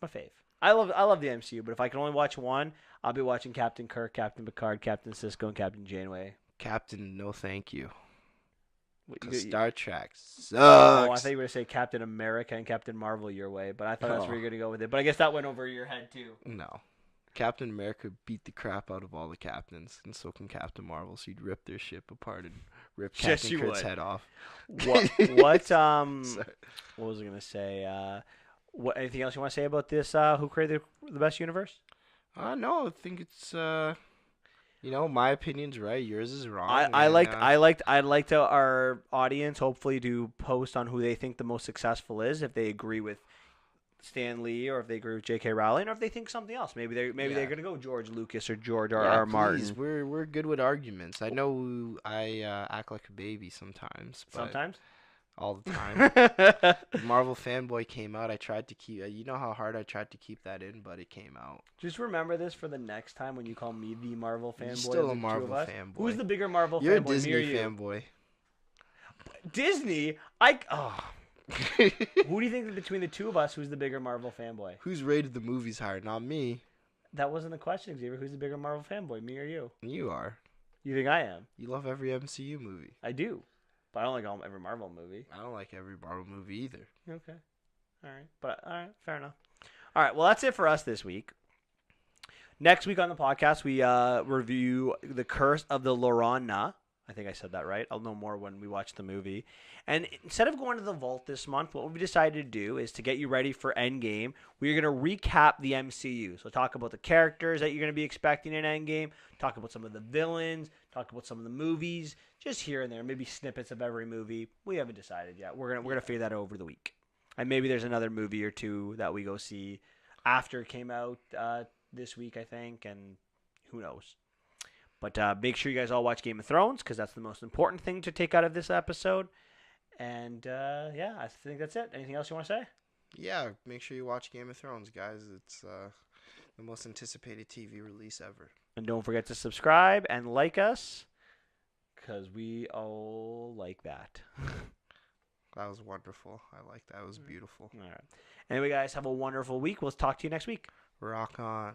my fave. I love the MCU, but if I can only watch one, I'll be watching Captain Kirk, Captain Picard, Captain Sisko, and Captain Janeway. Captain, no thank you. Because Star Trek sucks. Oh, I thought you were going to say Captain America and Captain Marvel your way, but I thought that's where you're going to go with it. But I guess that went over your head, too. No. Captain America beat the crap out of all the captains, and so can Captain Marvel, so you'd rip their ship apart and rip Captain Kirk's head off. What was I going to say? Anything else you want to say about this? Who created the best universe? No, I think it's my opinion's right. Yours is wrong. I'd like to our audience hopefully to post on who they think the most successful is, if they agree with Stan Lee or if they agree with J.K. Rowling or if they think something else. Maybe they're gonna go George Lucas or George R. Martin. We're good with arguments. I know I act like a baby sometimes. Sometimes. All the time. Marvel fanboy came out. I tried to keep. You know how hard I tried to keep that in, but it came out. Just remember this for the next time when you call me the Marvel fanboy. You're still a Marvel fanboy. Who's the bigger Marvel You're fanboy? You're a Disney fanboy. Disney? Who do you think between the two of us, who's the bigger Marvel fanboy? Who's rated the movies higher? Not me. That wasn't the question, Xavier. Who's the bigger Marvel fanboy, me or you? You are. You think I am? You love every MCU movie. I do. But I don't like every Marvel movie. I don't like every Marvel movie either. Okay. All right. Fair enough. All right. Well, that's it for us this week. Next week on the podcast, we review The Curse of the Llorona. I think I said that right. I'll know more when we watch the movie. And instead of going to the vault this month, what we decided to do is to get you ready for Endgame. We're going to recap the MCU. So talk about the characters that you're going to be expecting in Endgame, talk about some of the villains, talk about some of the movies, just here and there, maybe snippets of every movie. We haven't decided yet. We're gonna figure that out over the week. And maybe there's another movie or two that we go see after it came out this week, I think, and who knows. But make sure you guys all watch Game of Thrones because that's the most important thing to take out of this episode. And yeah, I think that's it. Anything else you want to say? Yeah, make sure you watch Game of Thrones, guys. It's the most anticipated TV release ever. And don't forget to subscribe and like us because we all like that. That was wonderful. I like that. It was beautiful. All right. Anyway, guys, have a wonderful week. We'll talk to you next week. Rock on.